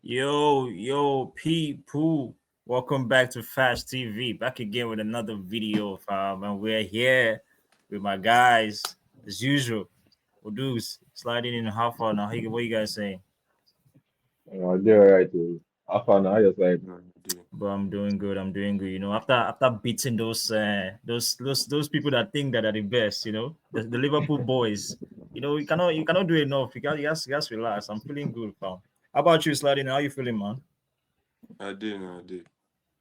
Yo, people. Welcome back to Fast TV. Back again with another video, fam. And we're here with my guys, as usual. Udus, sliding in half hour now. Hey, what you guys saying? They're right. I found out just like No, I do. But I'm doing good. I'm doing good. After beating those people that think that are the best, the Liverpool boys. You cannot do enough. You guys relax. I'm feeling good, fam. How about you, sliding? How you feeling, man? I do. No, I do.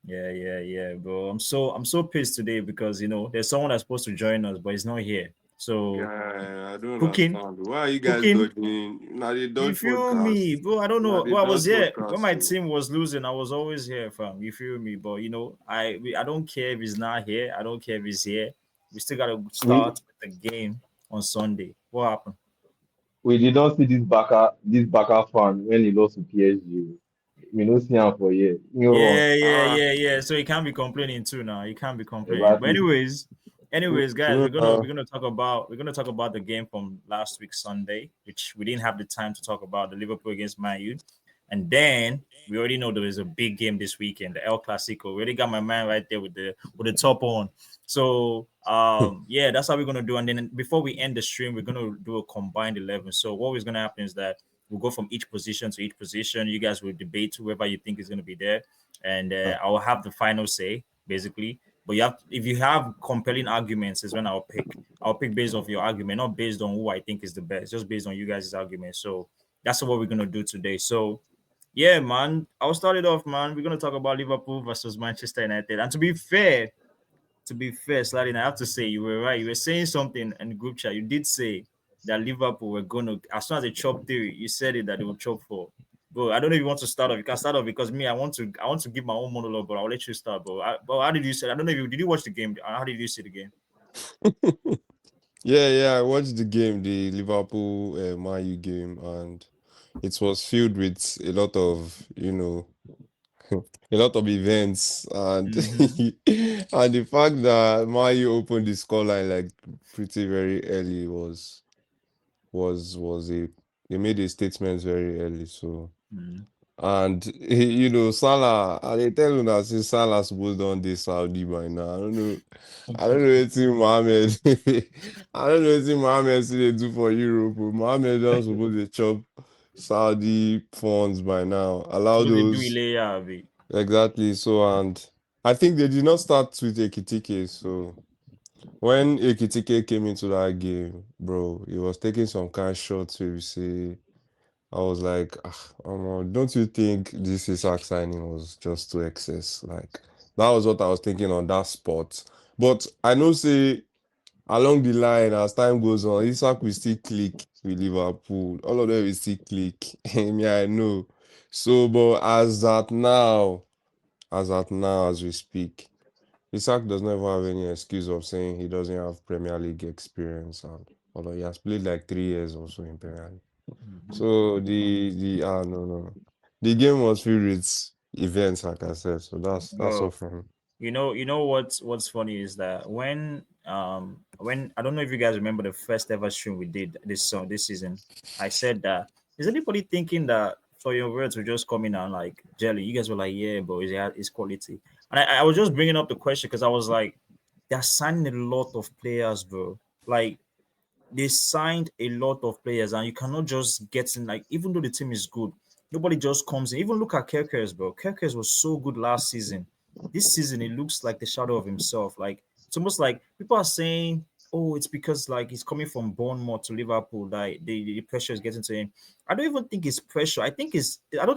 Yeah, bro. I'm so pissed today because there's someone that's supposed to join us, but he's not here. So Yeah, I don't cooking, understand. Why are you guys cooking. dodging? Now they You dodge feel me, podcast. bro? I don't Now know. they Well, I was dodge here when podcast. my So team was losing. I was always here, fam. You feel me? But I don't care if he's not here. I don't care if he's here. We still gotta we start with the game on Sunday. What happened? we did not see this Baka fan when he lost to PSG. We don't see him for years. You know, Yeah. So you can't be complaining too now. You can't be complaining. But exactly. anyways, guys, no, we're gonna talk about the game from last week Sunday, which we didn't have the time to talk about the Liverpool against Man U, and then we already know there is a big game this weekend, the El Clasico. We already got my man right there with the top on. So yeah, that's how we're gonna do. And then before we end the stream, we're gonna do a combined 11. So what is gonna happen is that we'll go from each position to each position. You guys will debate whoever you think is going to be there, and I will have the final say basically. But if you have compelling arguments, is when I'll pick. I'll pick based off your argument, not based on who I think is the best, just based on you guys' argument. So that's what we're gonna do today. So yeah, man, I'll start it off, man. We're gonna talk about Liverpool versus Manchester United, and to be fair, Sladin, I have to say you were right. You were saying something in the group chat. You did say that Liverpool were gonna, as soon as they chop three, you said it that they will chop four. Bro, I don't know if you want to start off. You can start off because me, I want to give my own monologue, but I'll let you start, bro. But how did you say? I don't know if you did you watch the game? How did you see the game? yeah. I watched the game, the Liverpool Man U game, and it was filled with a lot of a lot of events, and Mm-hmm. and the fact that Man U opened the scoreline like pretty very early was a they made a statement very early. So. Mm-hmm. And Salah, I dey tell una say Salah suppose don dey Saudi by now. I don't know wetin Mohammed I don't know wetin Mohammed still dey do for Europe. Mohammed don suppose dey chop Saudi funds by now. Allow Suppose they do those Ilea, Abi. exactly. So, and I think they did not start with Ekitike. So when Ekitike came into that game, bro, he was taking some kind of shots where we say. I was like, don't you think this Isak signing was just too excess? Like, that was what I was thinking on that spot. But I know, say, along the line, as time goes on, Isak will still click with Liverpool. All of them will still click. Yeah, I know. So, but as we speak, Isak does not even have any excuse of saying he doesn't have Premier League experience. And although he has played like 3 years or so in Premier League. Mhm. So no. The game was filled with events, like I said. So that's all Bro, from me. what's funny is that when I don't know if you guys remember the first ever stream we did this season, I said that is anybody thinking that Florian words were just coming out like jelly? You guys were like, yeah, bro, is quality. And I was just bringing up the question because I was like, they're signing a lot of players, bro. Like they signed a lot of players, and you cannot just get in. Like even though the team is good, nobody just comes in. Even look at Kerkers, bro. Kerkers was so good last season. This season, it looks like the shadow of himself. Like it's almost like people are saying, "Oh, it's because like he's coming from Bournemouth to Liverpool. Like the pressure is getting to him." I don't even think it's pressure. I don't think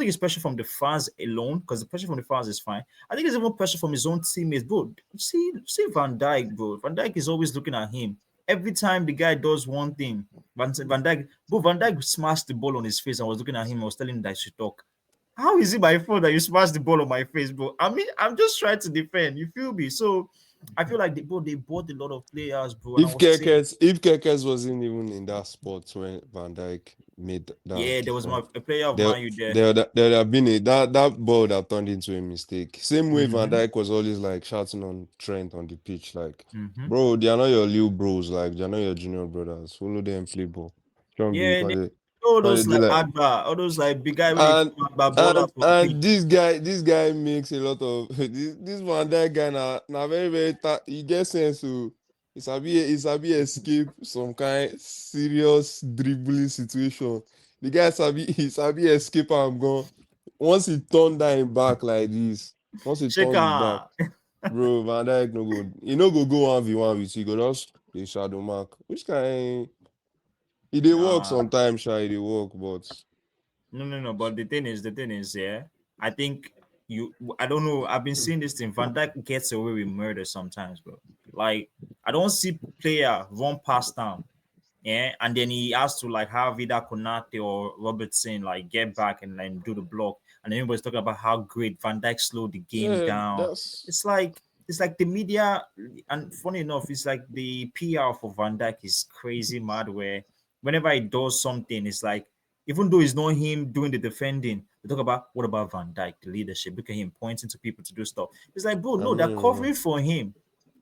it's pressure from the fans alone because the pressure from the fans is fine. I think it's even pressure from his own teammates, bro. See Van Dijk, bro. Van Dijk is always looking at him. Every time the guy does one thing, Van Dijk smashed the ball on his face and was looking at him. I was telling him that I should talk. How is it my fault that you smashed the ball on my face, bro? I mean, I'm just trying to defend. You feel me? So I feel like they bought a lot of players, bro. And I If was saying, Kekes wasn't even in that spot when Van Dijk made yeah, that there was run, a player of there Man U there. there would have been that ball that turned into a mistake. Same way Van Mm-hmm. Dijk was always like shouting on Trent on the pitch, like, Mm-hmm. bro, they are not your little bros, like they are not your junior brothers. Follow them, play ball. Don't be Yeah, because all What they those do like like Agba, all those like big guy really and Agba baller for and pitch. this guy makes a lot of this Van Dijk guy na very very he get sense so he sabi escape some kind serious dribbling situation. The guy he sabi escape am gone. Once he turn down him back like this, once he turn his back, Shaker. bro, Van Dijk no go 1v1 with you, he go just dey shadow mark. Which kind e dey work Nah, sometimes, sha, e dey work, but no. But the thing is, yeah. I think I don't know. I've been seeing this thing. Van Dijk gets away with murder sometimes, bro. Like I don't see player run past down, yeah, and then he has to like have either Konate or Robertson like get back and then do the block. And everybody's talking about how great Van Dijk slowed the game yeah, down. that's It's like the media, and funny enough, it's like the PR for Van Dijk is crazy mad. Where whenever he does something, it's like even though it's not him doing the defending, they talk about what about Van Dijk, the leadership. Look at him pointing to people to do stuff. It's like, bro, I no, they're don't even know. covering for him.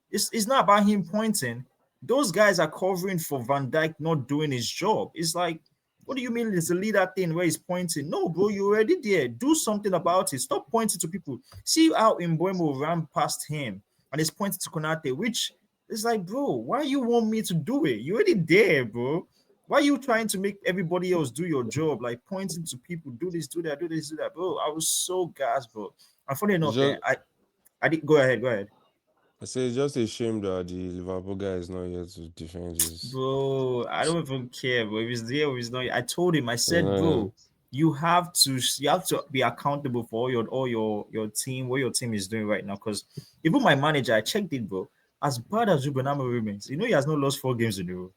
It's not about him pointing. Those guys are covering for Van Dijk not doing his job. It's like, what do you mean it's a leader thing where he's pointing? No, bro, you're already there. Do something about it. Stop pointing to people. See how Mbuemo ran past him and he's pointing to Konate, which is like, bro, why you want me to do it? You're already there, bro. Why are you trying to make everybody else do your job? Like pointing to people, do this, do that, do this, do that, bro. I was so gassed, bro. And funny It's enough, just I did go ahead, go ahead. I say it's just a shame that the Liverpool guy is not here to defend his. Bro, I don't even care, bro. If he's there or he's not, I told him, I said, Uh, bro, you have to be accountable for all your team, what your team is doing right now. Because even my manager, I checked it, bro. As bad as Ruben Amorim remains, he has not lost 4 games in a row.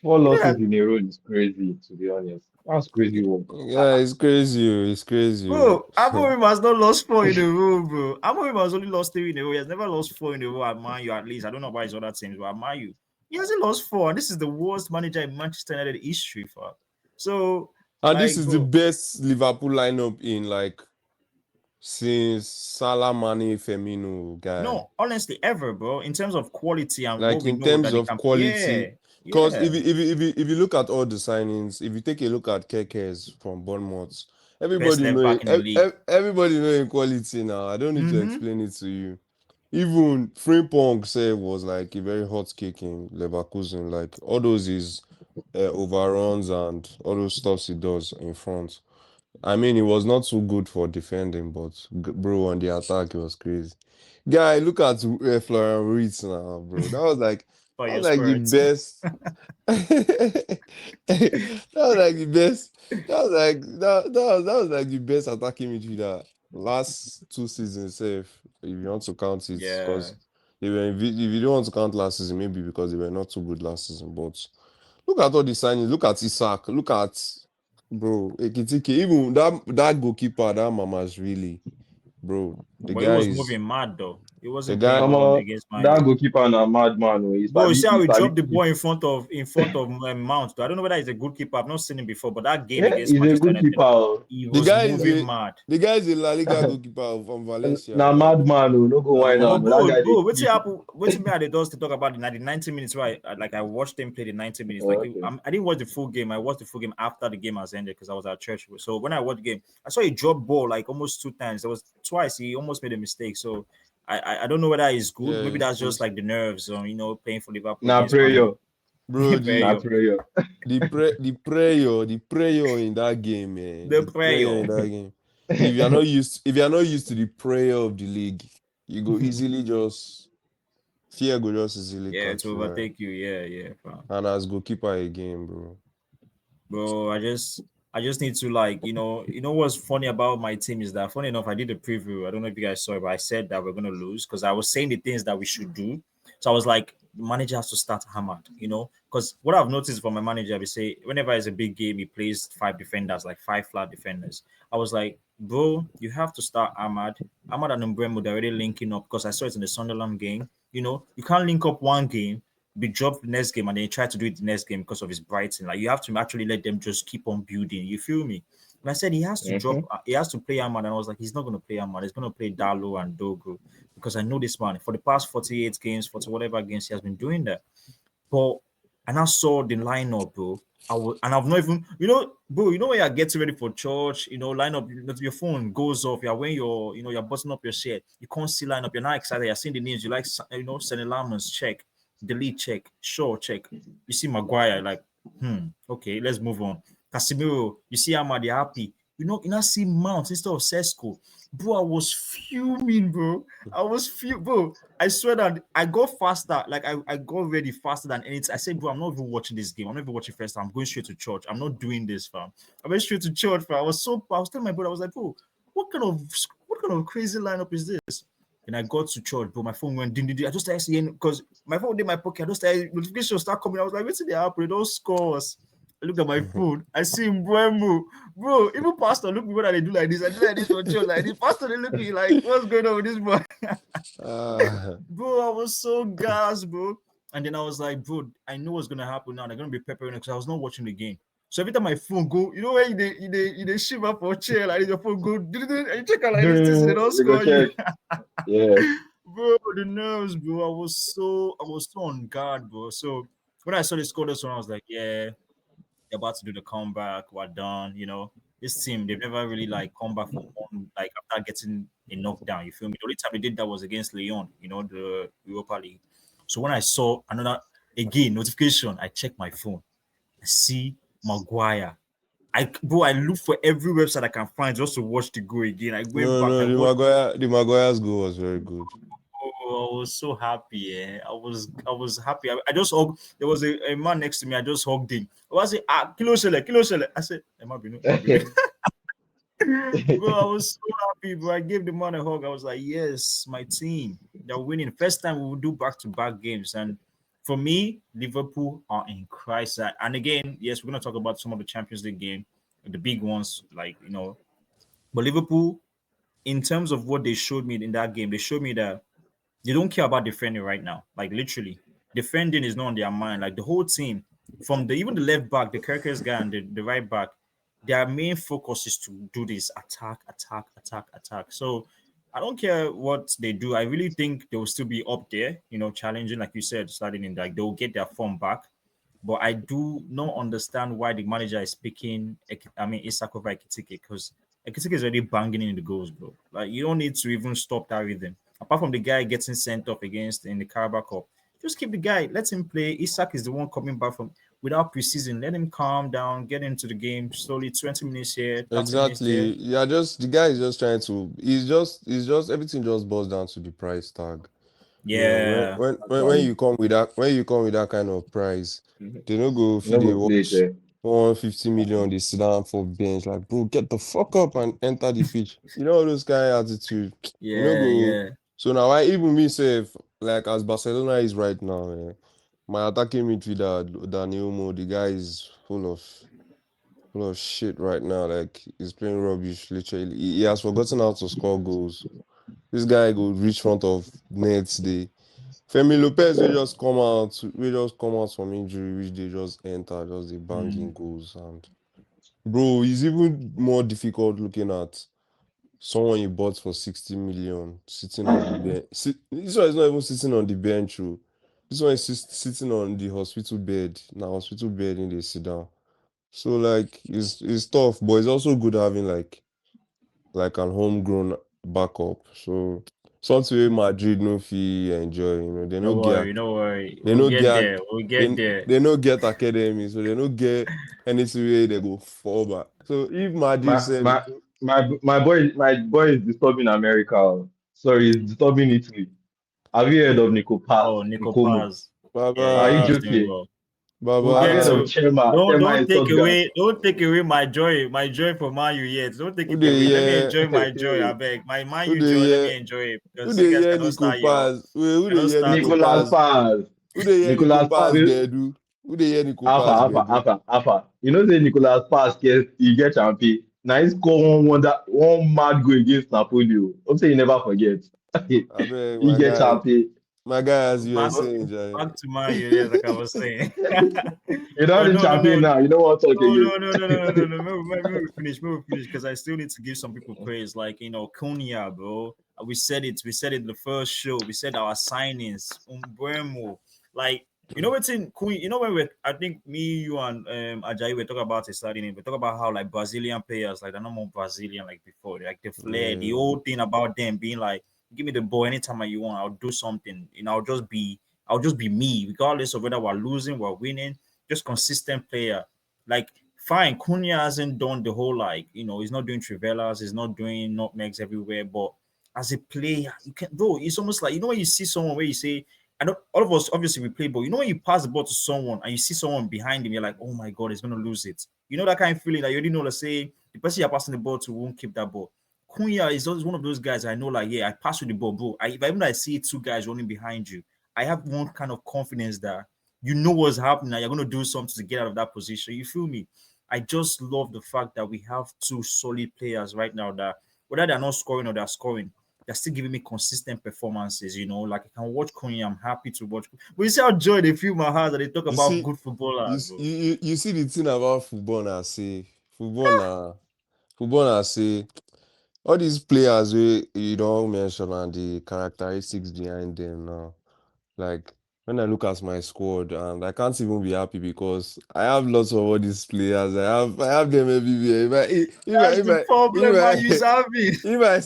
Four You know that, losses in a row is crazy, to be honest. That's crazy work. yeah, it's crazy. It's crazy. bro. Amorim has not lost 4 in a row, bro. Amorim has only lost 3 in a row. He has never lost 4 in a row at Man U, at least. I don't know about his other teams, but at Man U, he hasn't lost 4. And this is the worst manager in Manchester United history for. So, And this like, is the bro, best Liverpool lineup in like since Salah, Mane, Firmino guy. no, honestly, ever, bro. In terms of quality and what Like we in know terms that they of can, quality, yeah, because yeah, if you look at all the signings, if you take a look at Kekes from Bournemouth, best left back in the league. everybody know in quality now. I don't need to Mm-hmm. explain it to you. Even Frimpong say was like a very hot kick in Leverkusen. Like all those is overruns and all those stuffs he does in front. I mean, it was not so good for defending, but bro, on the attack, it was crazy. Guy, look at Florian Wirtz now, bro. For That your was like the Spurs. best. That was like the best. That was like the best attacking midfielder last 2 seasons. If you want to count it, Yeah. because if you don't want to count last season, maybe because they were not too good last season. But look at all the signings. Look at Isak. Look at bro Ekitike. Even that goalkeeper, that Mama's really, bro. The But he guy was is moving mad though. He the wasn't playing guy. Come well on, against Man that U. goalkeeper na madman. Oh. Bro, you see how He he sabi dropped the keep. ball in front of Mount. I don't know whether he's a good keeper. I've not seen him before, but that game Yeah, against he's a Manchester good United, keeper. Oh. he The was guy is moving a mad. the guy is a La Liga goalkeeper from Valencia. Na Like, madman. Oh. No go nah, wine But am. man. That bro, guy bro, dey what's kick. happen? What's me at the doors to talk about the 90 minutes? Right, like I watched them play the 90 minutes. Oh, Like okay. I didn't watch the full game. I watched the full game after the game has ended because I was at church. So when I watched the game, I saw he drop ball like almost 2 times. There was twice he almost made a mistake. So I don't know whether he's good. Yeah, Maybe that's just it's like the nerves, playing for Liverpool Na against Man prayer. U. bro. Na Very prayer. The prayer in that game, man. the The prayer prayer. in that game. If you're not used to the prayer of the league, you go easily just fear go just easily Yeah, catch to you, man. overtake you. Yeah, fam. And as goalkeeper again, bro. Bro, I just need to like, what's funny about my team is that funny enough, I did a preview. I don't know if you guys saw it, but I said that we're gonna lose because I was saying the things that we should do. So I was like, the manager has to start hammered, because what I've noticed from my manager, we say whenever it's a big game, he plays 5 defenders, like 5 flat defenders. I was like, bro, you have to start Ahmad. Ahmad and Umbremo, they're already linking up because I saw it in the Sunderland game. You can't link up one game, be dropped the next game, and then you try to do it the next game because of his Brighton. Like you have to actually let them just keep on building. You feel me? And I said he has to drop, Mhm. he has to play Ahmad, and I was like, he's not going to play Ahmad. He's going to play Dalo and Dogo because I know this man for the past 48 games, 40 whatever games he has been doing that. But and I saw the lineup, bro. and I've not even, bro, when you're getting ready for church, line up, your phone goes off. You're wearing you're buttoning up your shirt. You can't see line up. You're not excited. You're seeing the names. You like, Senna Lamans, check, delete, check, sure, check. You see Maguire, like, okay, let's move on. Casemiro, you see Ahmad, you're happy. You not see Mount instead of Sesko. Bro, I was fuming, bro. Bro. I swear that I got faster. Like I got ready faster than anything. I said, bro, I'm not even watching this game. I'm not even watching first time. I'm going straight to church. I'm not doing this, fam. I went straight to church, fam. I was telling my brother, I was like, bro, what kind of crazy lineup is this? And I got to church, bro. My phone went ding ding ding. I just started seeing because my phone was in my pocket. I just started notifications start coming. I was like, what's in the app? Those scores. I look at my phone. I see Mbeumo. Bro, even pastor look me when they do like this. I do like this for church. Like this pastor, they look me like, what's going on with this boy? Ah, Bro, I was so gassed, bro. And then I was like, bro, I know what's gonna happen now. They're gonna be peppering because I was not watching the game. So every time my phone go, when you shiver for a chair, like your phone go, and you check out like this, they don't You go score you. check. Yeah. Bro, the nerves, bro. I was so on guard, bro. So when I saw the score this one, I was like, yeah, they're about to do the comeback. We're done. This team, they've never really like come back from one, like after getting a knockdown. You feel me? The only time they did that was against Lyon, the Europa League. So when I saw another again notification, I checked my phone. I see Maguire. I look for every website I can find just to watch the goal again. I went no, back. no, I watched. The Maguire's goal was very good. Oh, I was so happy. I was happy. I just hugged. There was a man next to me. I just hugged him. I was like, kilo shele. I said, Emma Binu. Bro, I was so happy, bro. I gave the man a hug. I was like, yes, my team. They're winning. First time we will do back-to-back games. And for me, Liverpool are in crisis. And again, yes, we're gonna talk about some of the Champions League game, the big ones, but Liverpool, in terms of what they showed me in that game, they showed me that they don't care about defending right now. Like literally, defending is not on their mind. Like the whole team, from even the left back, the Kirkers guy, and the right back, their main focus is to do this attack, attack, attack, attack. So I don't care what they do. I really think they will still be up there, challenging, like you said, starting in like they'll get their form back. But I do not understand why the manager is picking, Isak over Ekitike, because Ekitike is already banging in the goals, bro. Like, you don't need to even stop that rhythm. Apart from the guy getting sent off against in the Carabao Cup, just keep the guy, let him play. Isak is the one coming back from without preseason. Let him calm down, get into the game slowly, 20 minutes here, 30 minutes there. Exactly. Yeah, just the guy is just trying to. He's just everything just boils down to the price tag. When Yeah, when when, when Actually. you come with that kind of price, they don't go You know feed a go play watch there. 150 million. They sit down for bench like, bro, get the fuck up and enter the pitch. All those kind of attitude. You know yeah, go. yeah. So now I even me say like as Barcelona is right now, my attacking midfielder Daniel Mo, the guy is full of shit right now. Like he's playing rubbish. Literally, he has forgotten how to score goals. This guy go reach front of nets. Femi Lopez we just come out from injury, which they just enter, just the banging Mm. goals. And bro, it's even more difficult looking at someone you bought for 60 million sitting on the bench. This one is not even sitting on the bench, oh. This one is sitting on the hospital bed. Now hospital bed in the sit down. So like it's tough, but it's also good having like an homegrown backup. So something wey Madrid no fit enjoy, they no Don't get worry, don't worry. they We'll no get get there. We'll get they, there. they no get academy, so they no get anything wey they go fall back. So if Madrid My say my my boy is disturbing America. Oh. Sorry, he's disturbing Italy. Have you heard of Nico Paz? Oh, Nico Nicomo? Paz. Are Yeah, you Baba he's doing joking? well. We'll Have get you heard Baba of to. Chema? Don't Chema don't in take Stuttgart. away my joy for Man U yet. Don't take who it dey away. Let me hear enjoy my joy. I beg. My Man who U dey joy. Let me hear enjoy it who because you dey guys hear cannot Nico start your Paz? Wait, who dey cannot hear start Nico me. Nicolas Paz? Paz. Who dey hear Nico Nicolas Paz Paz. Gbedu? Who dey hear Nico Alpha, Paz alpha, Gbedu? alpha, alpha. You know say Nicolas Paz get champion. Now he score one mad goal against Napoli. Oh. Hope say you never forget. Abeg, He get champion. my guy, as you were Back saying, Jai. back to Man U. Yes, like I was saying. You don't But the no, no, champion no. now. You don't want to talk No, again. no, no, no, no, no, no, no. Maybe we finish because I still need to give some people praise. Like Cunha, bro. We said it. We said it the first show. We said our signings, Umbremo. Like You know what's in Queen? You know when I think me, you, and Ajayi were talking about it starting in. We talk about how like Brazilian players, like they're not more Brazilian like before. Like the flair, the Yeah. whole thing about them being like, give me the ball anytime you want, I'll do something. You know, I'll just be me, regardless of whether we're losing, we're winning. Just consistent player. Like fine, Cunha hasn't done the whole like, he's not doing trivelas, he's not doing nutmegs everywhere, but as a player, you can bro. It's almost like when you see someone where you say I don't. All of us obviously we play ball. You know when you pass the ball to someone and you see someone behind him, you're like, oh my god, he's gonna lose it. You know that kind of feeling that you already know. Let's say the person you're passing the ball to won't keep that ball. Cunha is always one of those guys I know. Like, yeah, I pass you the ball, bro. If I see two guys running behind you, I have one kind of confidence that you know what's happening. And you're gonna do something to get out of that position. You feel me? I just love the fact that we have two solid players right now that whether they're not scoring or they're scoring, they're still giving me consistent performances. Like I can watch Konya, I'm happy to watch. But you see how joy they feel my heart that they talk You about see, good footballers, bro. you see the thing about football now, say football now, say all these players you don't mention and the characteristics behind them now. Like when I look at my squad and I can't even be happy because I have lots of all these players. I have them everywhere. That's the problem man you having. If I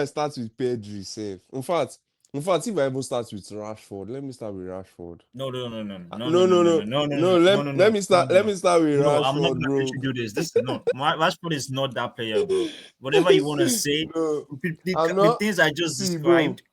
start with Pedri, safe. In fact, if I even start with Rashford, let me start with Rashford. No, no, no, no, no, no, No, no, no, no, no, no, no, no, no. no, no, Let, no, let no, me no, start. no, Let no. me start with No, I'm not Rashford, gonna let bro. you do this. This is no Rashford is not that player, bro. Whatever you want to say, No, the, I'm the not. things I just See, bro. described,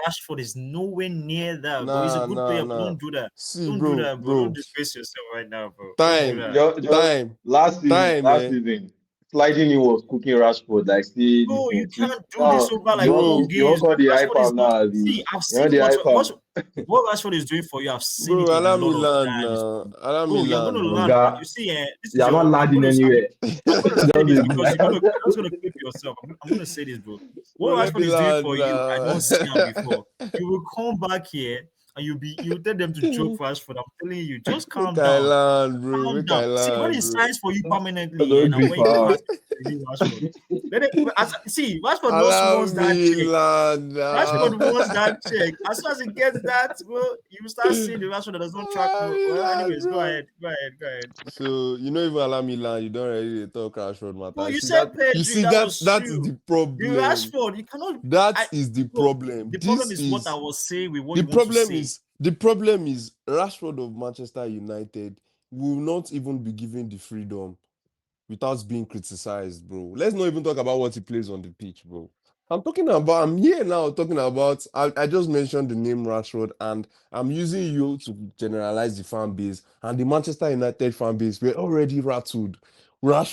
Rashford is nowhere near that, bro. He's a Nah, good nah, player, but nah. don't do that. See, Don't do bro, that, bro. Don't bro. disgrace yourself right now, bro. Don't do Time, that. Just time, last season, time, last eh, season, sliding in was cooking Rashford like see this Bro, thing. you See can't do this now over like four bro, you want games. call the hype Rashford is am not. now, See, Abi. I've You want seen the what hype am. Rashford is doing for you. I've seen bro. it in a Allow me lot of land times, now. bro. Allow me Bro, you're gonna land, learn. bro. Oga, You see, this is you're not your. landing anywhere. I'm gonna say Just this dey because do you're just gonna clip yourself. I'm gonna say this, bro. Bro, What let me Rashford is doing land for you, I now. don't see him before. You will come back here and you tell them to joke Rashford. I'm telling you, just Make calm I down. land, bro. Calm Make down. I See, when he land, bro. signs for you permanently, Don't and gree when you for come am. back to you, Rashford, see, Rashford just Allow wants that me check. land Rashford now. wants that check. As soon as he gets that, well, you start seeing the Rashford that does not track. Allow No, me well, land, anyways, go bro. ahead, go ahead, go ahead. So you know, even allow me land, you don't really talk Rashford matter. Bro, You you see said that? You Pedri, see that that? was That is true. the The problem. Rashford, you cannot. That I is the bro, problem. the problem is what I was saying with what The you want to problem say. is the problem is Rashford of Manchester United will not even be given the freedom without being criticized, bro. Let's not even talk about what he plays on the pitch, bro. I'm here now talking about, I just mentioned the name Rashford and I'm using you to generalize the fan base. And the Manchester United fan base, we're already rattled. Bro,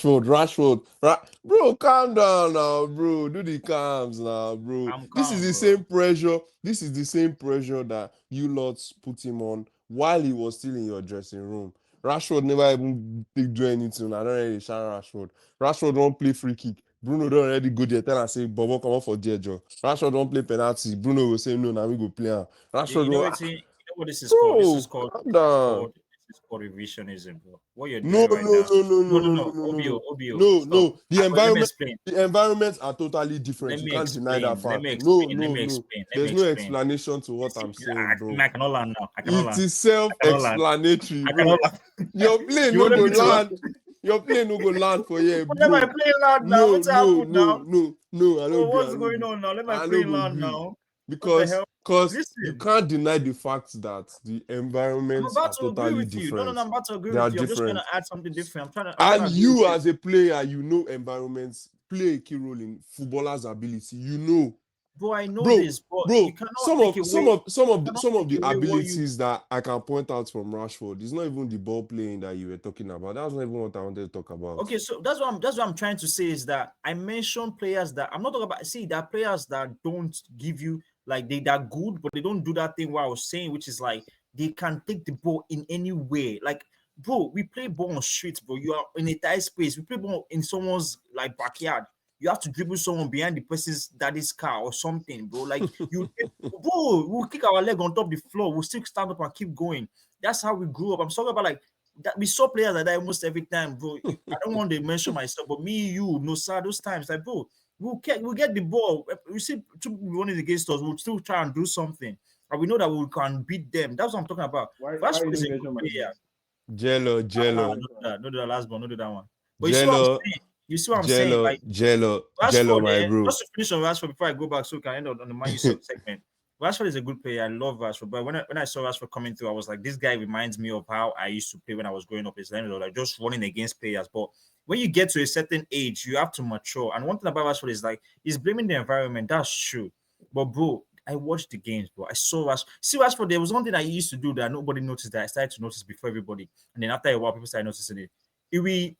calm down now, bro. Do the calms now, bro. I'm This is calm, the bro. same pressure. This is the same pressure that you lots put him on while he was still in your dressing room. Rashford never even do anything. I don't really shout Rashford. Rashford don't play free kick. Bruno don't already go there. Tell and say, Bobo, come on for there, Joe. Rashford don't play penalty. Bruno will say, no, now we go play am. You Rashford know don't. it's you know what this is called? Bro, calm down. This is called revisionism, bro. What you're No, doing no, right now. no, no, No, no, no, no, no. no, no, Obio, no. Obio, No, stop. no. The Well, let me environment, explain. the environments are totally Let different. You me can't deny that explain. Let fact. me No, explain. Let no, me no. explain. Let me There's no explain. explanation to You what see, I'm saying, bro. I cannot land now. I cannot It land. is I cannot land. self-explanatory, I bro. cannot land. Your plane You no wanted go me to land. land. Your plane no go land for you, Well, let my bro. plane land now. No, What's no, happened no, now? no, no. I Oh, don't agree. what's I don't going agree. on now? Let my I no plane go land agree now. What the because hell? you Listen. can't deny the fact that the I'm environments about are to agree totally with you. No, no, no, different. I'm about to agree They are with you. I'm just trying to different. add something different. I'm trying And to agree with you you. as a player, you know environments play a key role in footballers' ability. You know, Bro, I know bro, this, but you bro. cannot Some take of some away of some you of the, cannot some of take the away what you abilities that I can point out from Rashford. It's not even the ball playing that you were talking about. That's not even what I wanted to talk about. okay, so that's what I'm trying to say is that I mentioned players that I'm not talking about. See, there are players that don't give you like they're good, but they don't do that thing what I was saying, which is like they can take the ball in any way. Like, bro, we play ball on streets, bro. You are in a tight space. We play ball in someone's like backyard. You have to dribble someone behind the person's daddy's car or something, bro. Like bro, we'll kick our leg on top of the floor. We'll still stand up and keep going. That's how we grew up. I'm talking about like that we saw players like that almost every time, bro. I don't want to mention myself, but me, you, no sir, those times, like, bro, we'll get the ball. We see two people running against us, we'll still try and do something. and we know that we can beat them. That's what I'm talking about. Why Rashford you is a didn't good mention my player. name? Jello, No, Jello, no, do that last one, no do that one. But you see what I'm Jello, saying? You see what I'm saying? Jello, Like Jello, Jello, Rashford, my bro. just to finish on Rashford before I go back so we can end on the Man U segment. Rashford is a good player. I love Rashford. But when I saw Rashford coming through, I was like, this guy reminds me of how I used to play when I was growing up. It's like just running against players. But when you get to a certain age, you have to mature. And one thing about Rashford is like he's blaming the environment. That's true. But bro, I watched the games, bro. I saw Rashford. See Rashford, there was one thing I used to do that nobody noticed that I started to notice before everybody. And then after a while, people started noticing it. If we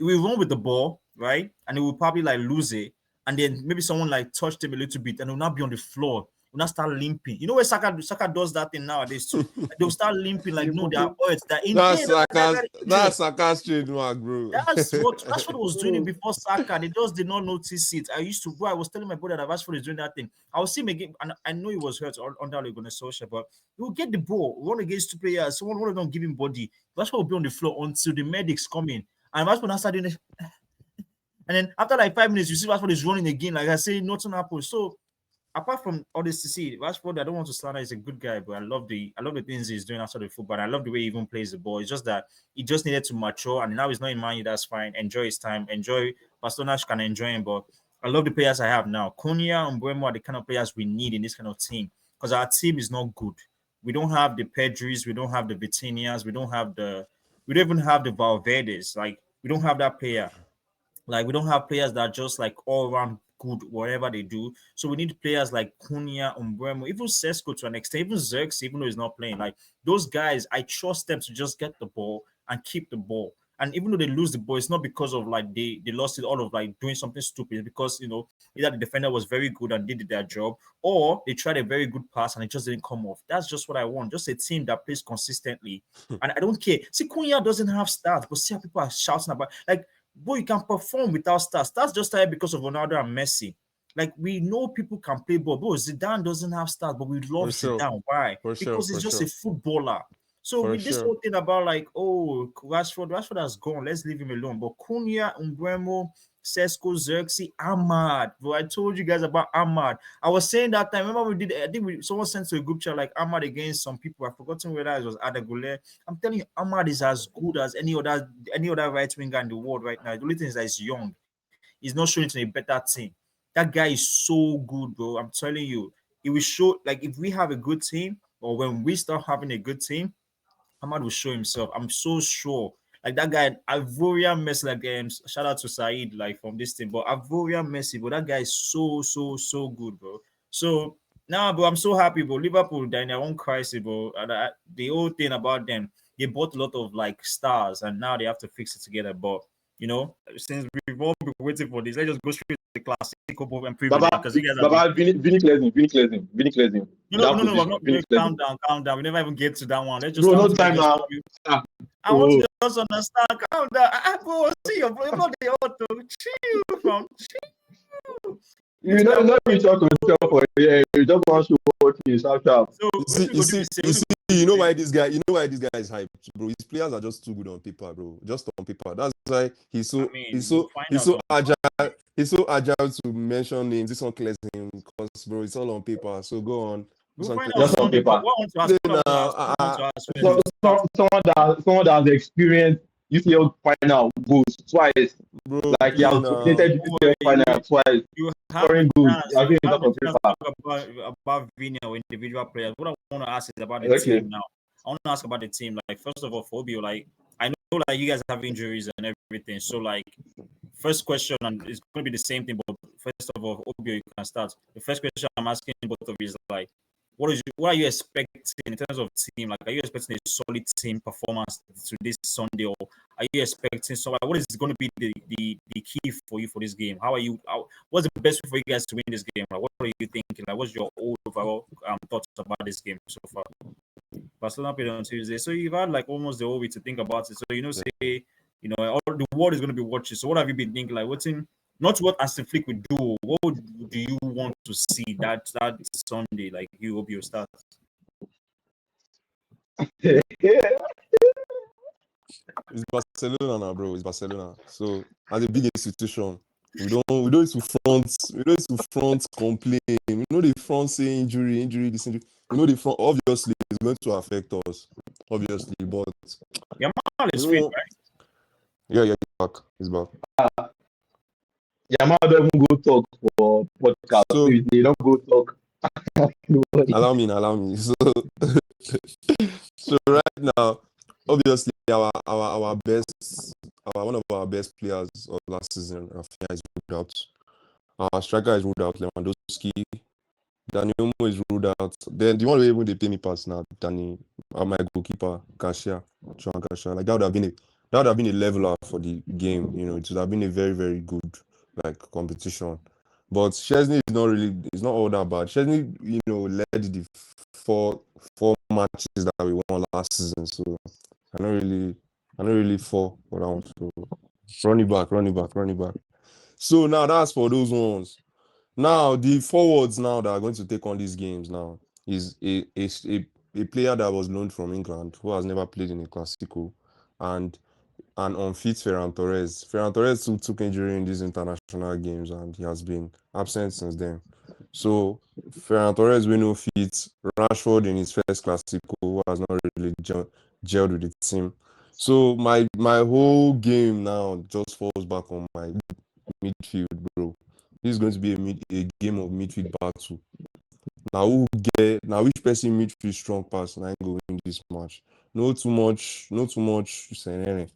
run with the ball, right? And he will probably like lose it. And then maybe someone like touched him a little bit and he'll not be on the floor. Will not start limping. You know where Saka does that thing nowadays too. Like, they'll start limping like no, they are hurt. They're in yeah, they're injured. That's Saka's trademark, bro. That's what was doing it before Saka. They just did not notice it. I was telling my brother that Rashford is doing that thing. I will see him again, and I know he was hurt under Ole Gunnar Solskjaer, but he will get the ball, run against two players. Someone will not give him body. Rashford will be on the floor until the medics come in. And Rashford now start doing it. And then after like 5 minutes, you see Rashford is running again. Like I say, nothing happened. So apart from all this to see, Rashford, I don't want to slander. He's a good guy, but I love the things he's doing outside of football. And I love the way he even plays the ball. It's just that he just needed to mature, and now he's not in Man U. That's fine. Enjoy his time. Enjoy Barcelona can enjoy him, but I love the players I have now. Cunha and Mbeumo are the kind of players we need in this kind of team because our team is not good. We don't have the Pedris, we don't have the Vitinias, we don't even have the Valverdes. Like we don't have that player. Like we don't have players that are just like all around good whatever they do. So we need players like Cunha, Umbremo, even Sesko to an extent, even Zirks, even though he's not playing. Like those guys, I trust them to just get the ball and keep the ball. And even though they lose the ball, it's not because of like they lost it all of like doing something stupid. It's because either the defender was very good and did their job, or they tried a very good pass and it just didn't come off. That's just what I want. Just a team that plays consistently. And I don't care. See, Cunha doesn't have stats, but see how people are shouting about like boy, you can perform without stars. Stars just started because of Ronaldo and Messi. Like we know people can play ball. Bro, Zidane doesn't have stars, but we love For sure, Zidane. Why? for sure, Because for he's just a sure, footballer. So for with this sure. whole thing about like, oh, Rashford has gone. Let's leave him alone. But Cunha, Umbremo, Sesko, Xerxes, Ahmad. Bro, I told you guys about Ahmad. I was saying that time. Remember we did? I think someone sent to a group chat like Ahmad against some people. I've forgotten whether it was Adagule. I'm telling you, Ahmad is as good as any other right winger in the world right now. The only thing is that he's young. He's not showing it in a better team. That guy is so good, bro. I'm telling you, it will show. Like if we have a good team, or when we start having a good team, Ahmad will show himself. I'm so sure. Like that guy, Ivorian Messi, like shout out to Saeed, like from this team, but Ivorian Messi, but that guy is so good, bro. So now, bro, I'm so happy, bro. Liverpool, they're in their own crisis, bro. And the whole thing about them, they bought a lot of like stars, and now they have to fix it together. But since we've all been waiting for this, let's just go straight to the Classico and preview Baba, them because you guys have been. Baba, Vini cleansing. In No, that no, no, no, I'm position, not. Vini Calm cleansing. down, calm down. We never even get to that one. Let's just. Bro, I no want to time just now. stop you. Ah, I want oh, to just understand. Calm down. Bro, see your blood. They ought to chill from chill. you know, not reach out to yourself for yeah, you just want to watch me sharp sharp. So You what see, you you go do see, be say? you What you see. go do You be know say? why this guy? You know why this guy is hyped, bro? His players are just too good on paper, bro. Just on paper. That's why he's I so mean, he's we'll so find he's out so on agile. Sunday. He's so agile to mention names. This one clears him because, bro, it's all on paper. So go on. This We'll one find out on Just clears on Sunday. him. But paper. what I want to ask, Play what I want to ask, now. what I want to ask first So, is that someone that has experienced UCL final goals twice. Bro, Like he play has now. dominated boy, UCL final twice, you have the scoring goals. chance. I You think it's have not the on chance to paper. talk about Vini or individual players. What I want to ask is about the Okay. team now. I want to ask about the team. Like first of all, for Obio, like I know like you guys have injuries and everything. So like first question, and it's going to be the same thing. But first of all, Obio, you can start. The first question I'm asking both of you is like, what are you expecting in terms of team? Like, are you expecting a solid team performance to this Sunday, or are you expecting so? What is going to be the key for you for this game? What's the best way for you guys to win this game? Like, what are you thinking? Like, what's your overall thoughts about this game so far? Barcelona played on Tuesday, so you've had like almost the whole week to think about it. So say all the world is going to be watching. So what have you been thinking? Like, what's in not what Aston Flick would do. What do you want to see that Sunday? Like you hope you start. It's Barcelona now, bro. It's Barcelona. So as a big institution, we don't need to front complain. We know the front say injury, this injury. You know, the front obviously it's going to affect us, obviously, but Yamal is you fit, know, right? yeah, he's back. Yamal don't even go talk for podcast. So So if they don't go talk, nobody. allow me. So right now, obviously our best, one of our best players of last season, Rafinha, is ruled out. Our striker is ruled out. Lewandowski, Dani Olmo is ruled out. Then the one who even they pay me pass now, Danny, my goalkeeper, Garcia, Joan Garcia. Like that would have been a leveler for the game. You know, it would have been a very, very good like competition. But Chesney is not really, it's not all that bad. Chesney, you know, led the four matches that we won last season. So I don't really fall for that one. So run it back. So now that's for those ones. Now the forwards now that are going to take on these games now is a player that was loaned from England who has never played in a Classico and an unfit Ferran Torres. Ferran Torres took injury in these international games and he has been absent since then. So Ferran Torres will no fit. Rashford in his first Classico who has not really gelled with the team. So my whole game now just falls back on my midfield, bro. This is going to be a game of midfield battle. Now which person midfield strong pass and I go win this match. No too much senere.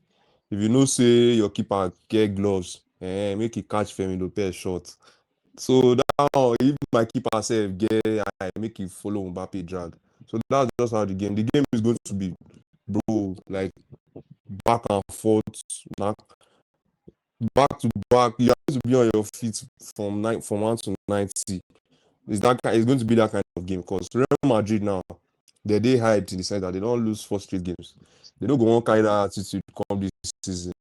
If you know say your keeper get gloves, make it catch Femi Lopez shot. So now if my keeper self get I make it follow Mbappe drag. So that's just how the game is going to be, bro, like back and forth, back to back. You have to be on your feet from 1 to 90. It's going to be that kind of game because Real Madrid now they hyped in the sense that they don't lose 4 straight games. They don't go on carry that attitude come this season.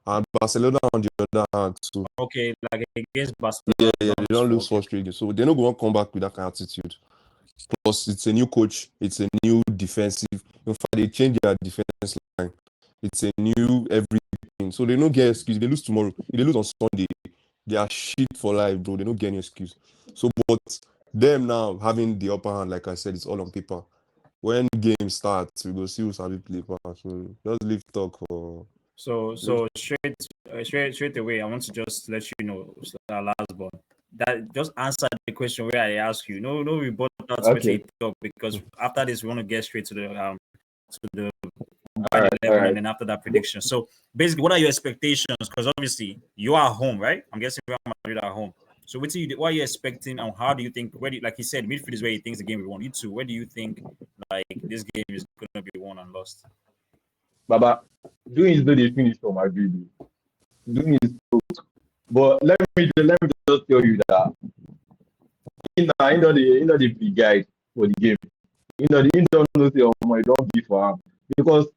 And Barcelona on the other hand too. Okay, like against Yeah, Barcelona, they they don't lose don't four. lose 4 straight games. So they're not going to come back with that kind of attitude. Plus, it's a new coach, it's a new defensive. In fact, they changed their defense line. It's a new everything. So they don't get excuse. They lose tomorrow. If they lose on Sunday, they are shit for life, bro. They don't get any excuse. So, but them now having the upper hand, like I said, it's all on paper. When game starts, we go see who's happy play pass. So just leave talk for. So straight away, I want to just let you know, last born, that just answer the question where I ask you. No, we bought out with Okay. a talk because after this we want to get straight to the All by right. All 11 and right. then after that prediction. So basically, what are your expectations? Because obviously you are home, right? I'm guessing Real Madrid are home. So what are you expecting and how do you think? Like you said, midfield is where he thinks the game will won. You too. Where do you think like this game is going to be won and lost? Baba, doing is not the finish for my baby. Doing is, but let me just tell you that he know the big guy for the game. He don't know say oh it don't be for him because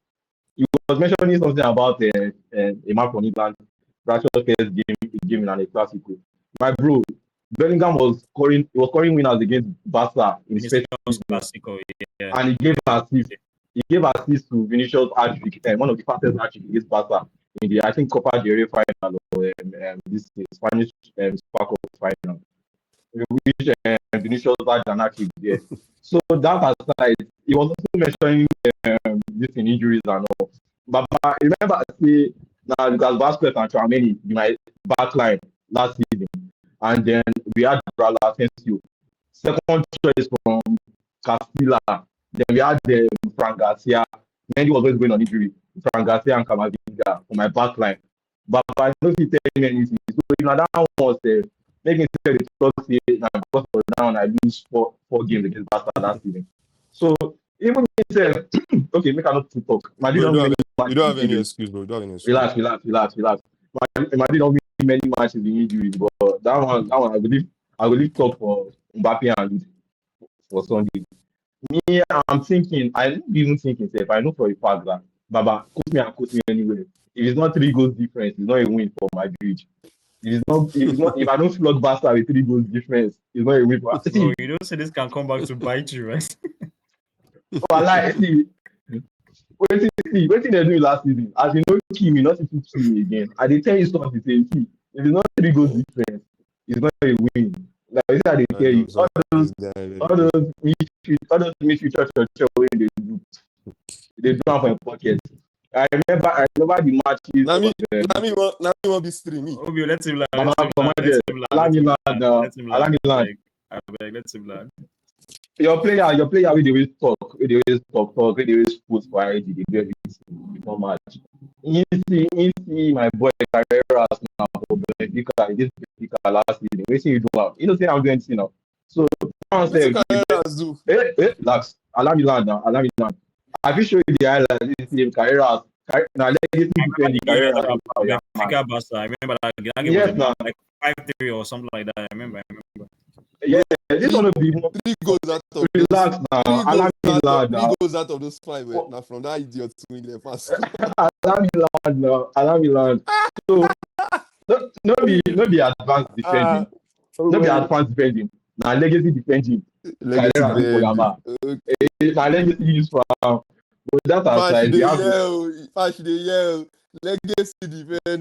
he was mentioning something about a man from England, Rashford first game in an Classico. My bro, Bellingham was scoring winners against Barca in In his his first first season, Classico, yeah. and he gave assist. He gave assist to Vinicius hat-trick, one of the fastest hat-trick against Barca in the I think Copa del Rey final or this Spanish Super Cup final, which Vinicius had an hat-trick there. So that aside, he was also mentioning this in injuries and all. But remember, say now Lucas Vasquez and Tchouaméni be my back line last season, and then we had Brala Asensio, second choice from Castilla. Then we had Fran Garcia. Mendy was always going on injury. Fran Garcia and Camavinga for my back line. But I don't see tell me anything. So if na that one was making sure the talk say na because for down I lose four games against Barca last season. So even if okay, make I not too talk. Madrid Bro, don't win many you matches don't in have any injury. excuse, bro. You don't have any excuse. Relax. Madrid don't win many matches in injury, but that one I believe talk for Mbappe and for Sunday. Me, I'm thinking, I don't even thinking, if I know for a fact that Baba, quote me anyway. If it's not 3 goals difference, it's not a win for Madrid. If I don't flog Barca with 3 goals difference, it's not a win for Bro, see. you don't say this can come back to bite you, right? Wallahi, waiting they do last season. As you know, kill me, not to kill me again. I did tell you something, say, see, if it's not 3 goals difference, it's not a win. Like you said, they I tell you love some this guy. all those midfield church wey they do am for your pocket. I remember the matches Nami, of Nami won't be streaming. Obio, let him land. Baba Let him from land. Let there. him land. Allow Let me him land land. now. Let him Allow land. me land. I beg, let him land. Your player wey dey always talk, wey dey always talk, wey dey always post for IG, dey do everything before match. You see my boy Carreras now for Benfica, this Benfica last season. Wetin you do am? You know say I'm doing anything now. So now What you say Carreras do? relax. Allow me land now. Allow me land. I fit show you the highlights. This name Carreras. Now legacy I remember defending the game Carreras for against Yamal. Benfica Barca. I remember that game. That game was Yes, now. like 5-3 or something like that. I remember. Yeah, this one will be more. Three goals out of those. Relax now. Allow me land Three now. goals out of those five. Now from that idiot to win the first. Allow me land now. Allow me land. So no be advanced defending. No be advanced defending. Now legacy defending. Legacy Carreras for bend. Yamal. Now legacy use for but that Fash aside, we dey have yell. Fash dey yell. Legacy defending.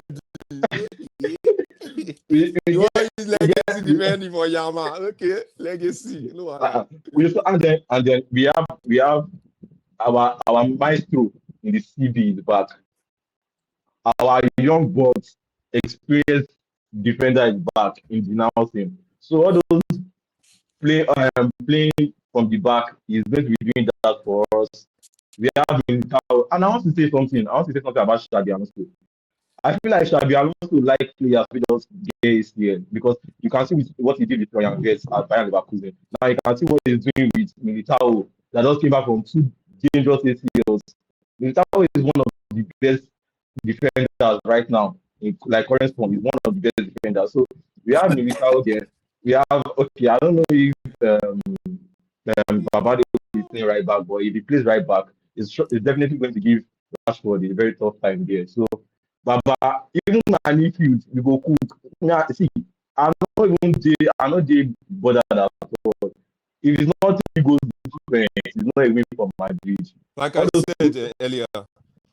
we You get want use legacy defending for Yama? Okay, legacy. No, we also and then we have our maestro in the CB in the back. Our young but experienced defender is back in the now team. So all those playing from the back is going to be doing that for us. We have Militao, and I want to say something. I want to say something about Xabi Alonso. I feel like Xabi Alonso like players we just get ACL because you can see what he did with Ryan Vets at Bayern Leverkusen. Now you can see what he's doing with Militao that just came back from two dangerous ACLs. Militao is one of the best defenders right now in like current form. He's one of the best defenders. So we have Militao there. We have okay. I don't know if Babado is playing right back, but if he plays right back, it's definitely going to give Rashford a very tough time there. So Baba, even my midfield, we go cook. Yeah, see, I'm not bothered at all. If it's not he goes different, it's not a win for Madrid. like I said earlier,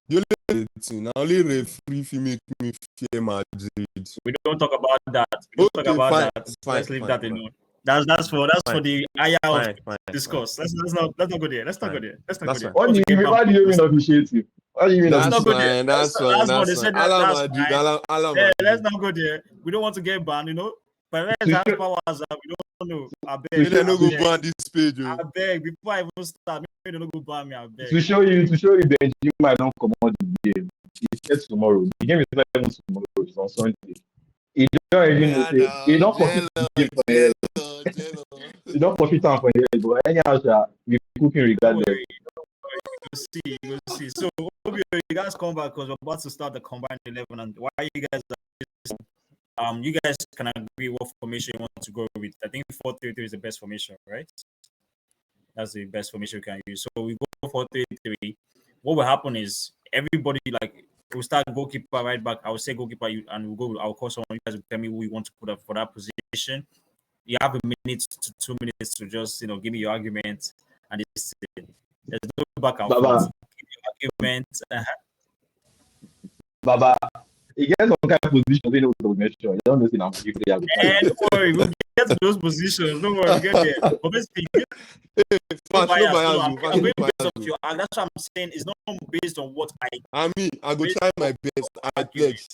the only thing, now only referee fit make me fear Madrid. We don't talk about that. We don't talk about that. Let's leave that alone. That's for the higher of discourse. Let's not go there. Let's not go there. Let's not go there. What do you mean officiating? What do you mean That's officiating? fine. That's what they said. Ala That's Madrid, fine. Ala Yeah, let's Madrid. not go there. We don't want to get banned, you know. Perez has powers that we don't know. I beg. They no go ban this page. I beg. Before I even start, maybe they don't go ban me. I beg. To show you Benzema don't come out the game. It's set tomorrow. The game is not even tomorrow. It's on Sunday. He don't even know. He don't forfeit the game for the head. He don't forfeit time for the head. But anyhow, we cooking regardless. You go see. So, Obio, you guys come back because we're about to start the combined 11. And why you guys you guys can agree what formation you want to go with. I think 4-3-3 is the best formation, right? That's the best formation we can use. So we go 4-3-3. What will happen is everybody we'll start goalkeeper right back. I will say goalkeeper, and we'll go. I'll call someone. You guys will tell me who you want to put up for that position. You have a minute to 2 minutes to just give me your argument, and it's there's no back and forth. Give your argument. Baba, he gets some kind of position. They know to make sure. You don't know I'm player. Don't worry, we'll get to those positions. Don't worry, we'll get there. But basically, That's what I'm saying. It's not based on what I go try my best. I pledge.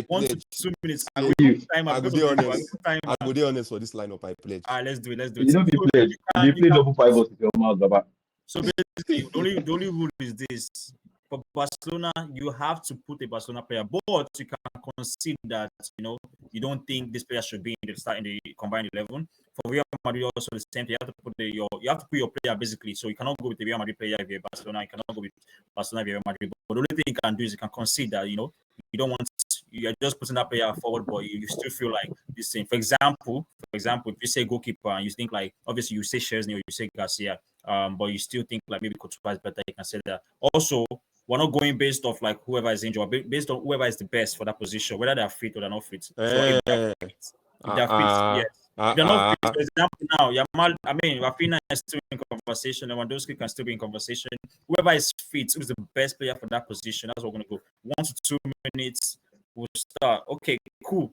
1 to 2 minutes. I go be honest. I go be honest for this lineup. I pledge. All right, let's do it. You know, be pledge. You play double pivot with your mouth, Baba. So basically, the only rule is this: for Barcelona, you have to put a Barcelona player, but you can concede that you don't think this player should be in the combined 11. For Real Madrid, also the same. You have to put your player basically. So you cannot go with the Real Madrid player if you're Barcelona. You cannot go with Barcelona if you're Real Madrid. But the only thing you can do is you can concede that you don't want. You're just putting that player forward, but you still feel like this thing. For example, if you say goalkeeper and you think obviously you say Szczesny or you say Garcia, but you still think maybe Courtois is better, you can say that. Also, we're not going based off whoever is injured, based on whoever is the best for that position, whether they're fit or they're not fit. So if they're fit, yes. If they're not fit, for example, now Yamal, Rafinha is still in conversation, Lewandowski can still be in conversation. Whoever is fit, who's the best player for that position, that's what we're gonna go. 1 to 2 minutes, we'll start. Okay, cool.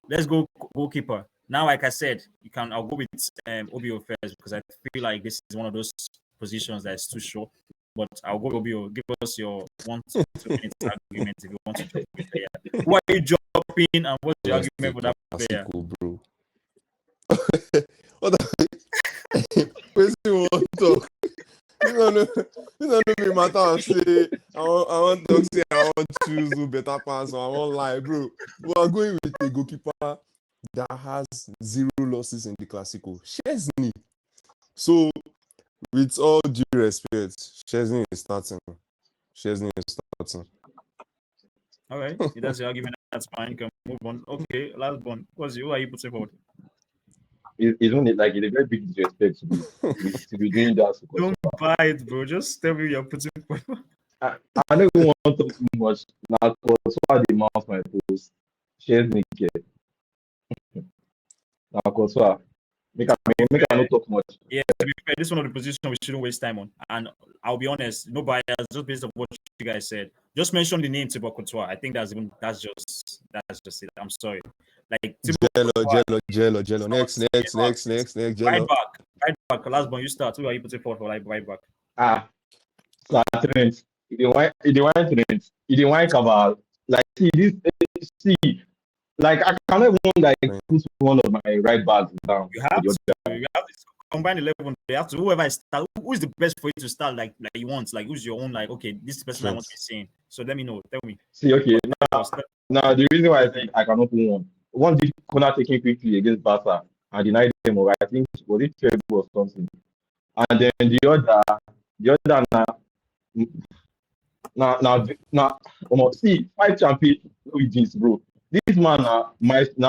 Let's go goalkeeper. Now, like I said, I'll go with Obio first because I feel like this is one of those positions that's too short. But I'll go with Obio. Give us your 1 to 2 minutes argument if you want to jump with player. Who are you jumping and what's your Yes, argument for that player? Classico, bro. What the person want talk? This one no be matter of say I want talk say I want choose who better pass or I want lie, bro. We are going with a goalkeeper that has 0 losses in the Classico. Chesney. So with all due respect, Chesney is starting. Chesney is starting. All right, if that's your argument, that's fine. You can move on. Okay, last one. Who are you putting forward? It's only like it's a very big disrespect to be doing that. Don't buy it, bro. Just tell me you're putting forward. I don't even want to talk too much. Now, so far they mouth my post. Shares me care. Now, cause make I not talk much. Yeah, to be fair, this is one of the positions we shouldn't waste time on. And I'll be honest, no bias, just based on what you guys said. Just mention the name Thibaut Courtois. I think that's just it. I'm sorry. Like Thibaut Jello. Next, right Jello. back. Last one, you start. Who are you putting forward for like right back? So Trent, he didn't want Trent, he didn't want Cabal. Like see, like I cannot even like put one of my right backs down. You have to combine 11. They have to whoever is start. Who is the best for you to start? Like you want? Like who's your own? Like okay, this is the person I want to be seeing. So let me know. Tell me. See, okay, now the reason why I think I cannot put one did corner taking quickly against Barca and denied them, or I think was it terrible or something. And then the other now almost see 5 champions with this, bro. This man now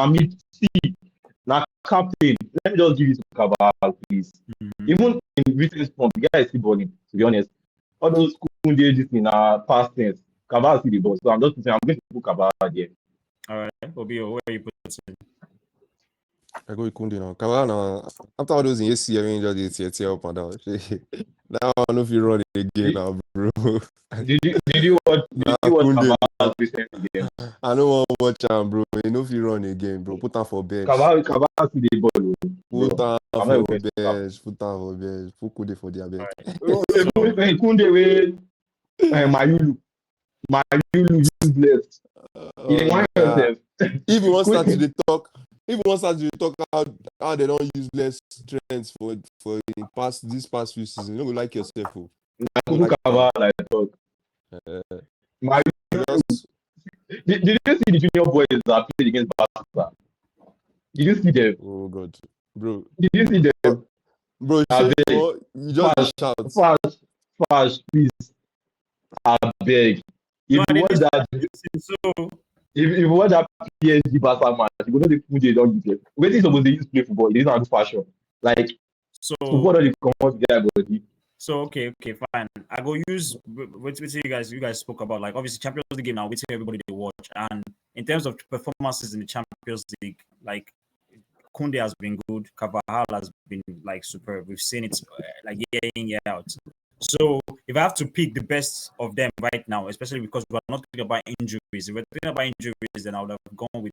me see now captain. Let me just give you to Cabal, please. Even in recent form, the guy is still balling, to be honest. All those cool days in past tense, Cabal see the ball. So I'm going to put Cabal there. All right, Obio, where are you putting? I go with Kunde now. Cabal now. After all those in ACL, we just tear up and down. Now I don't know if you run it again now, bro. Did you watch Cabal recently again? I don't want to watch him, bro. You know if you run again, bro. Put him for bench. Cabal see the ball. Put him for bench. Put Kunde for their bench. Kunde with Mayulu useless. If you want to start to talk, how they don't use less trends for this past few seasons, you don't like yourself. Like talk. Did you see the junior boys that played against Barca? Did you see them? Oh God, bro. Did you see them? Bro, you just shout. Fast, please. I beg. If you watch that PSG Barca match, you know the Kunde don't use it. When is supposed to use play football, they don't fashion. Like so what are the common guy body? So okay, fine. I go use what you guys spoke about. Like obviously Champions League game now, waiting everybody to watch. And in terms of performances in the Champions League, like Kunde has been good, Carvajal has been like superb. We've seen it like year in year out. So if I have to pick the best of them right now, especially because we're not thinking about injuries, if we're thinking about injuries, then I would have gone with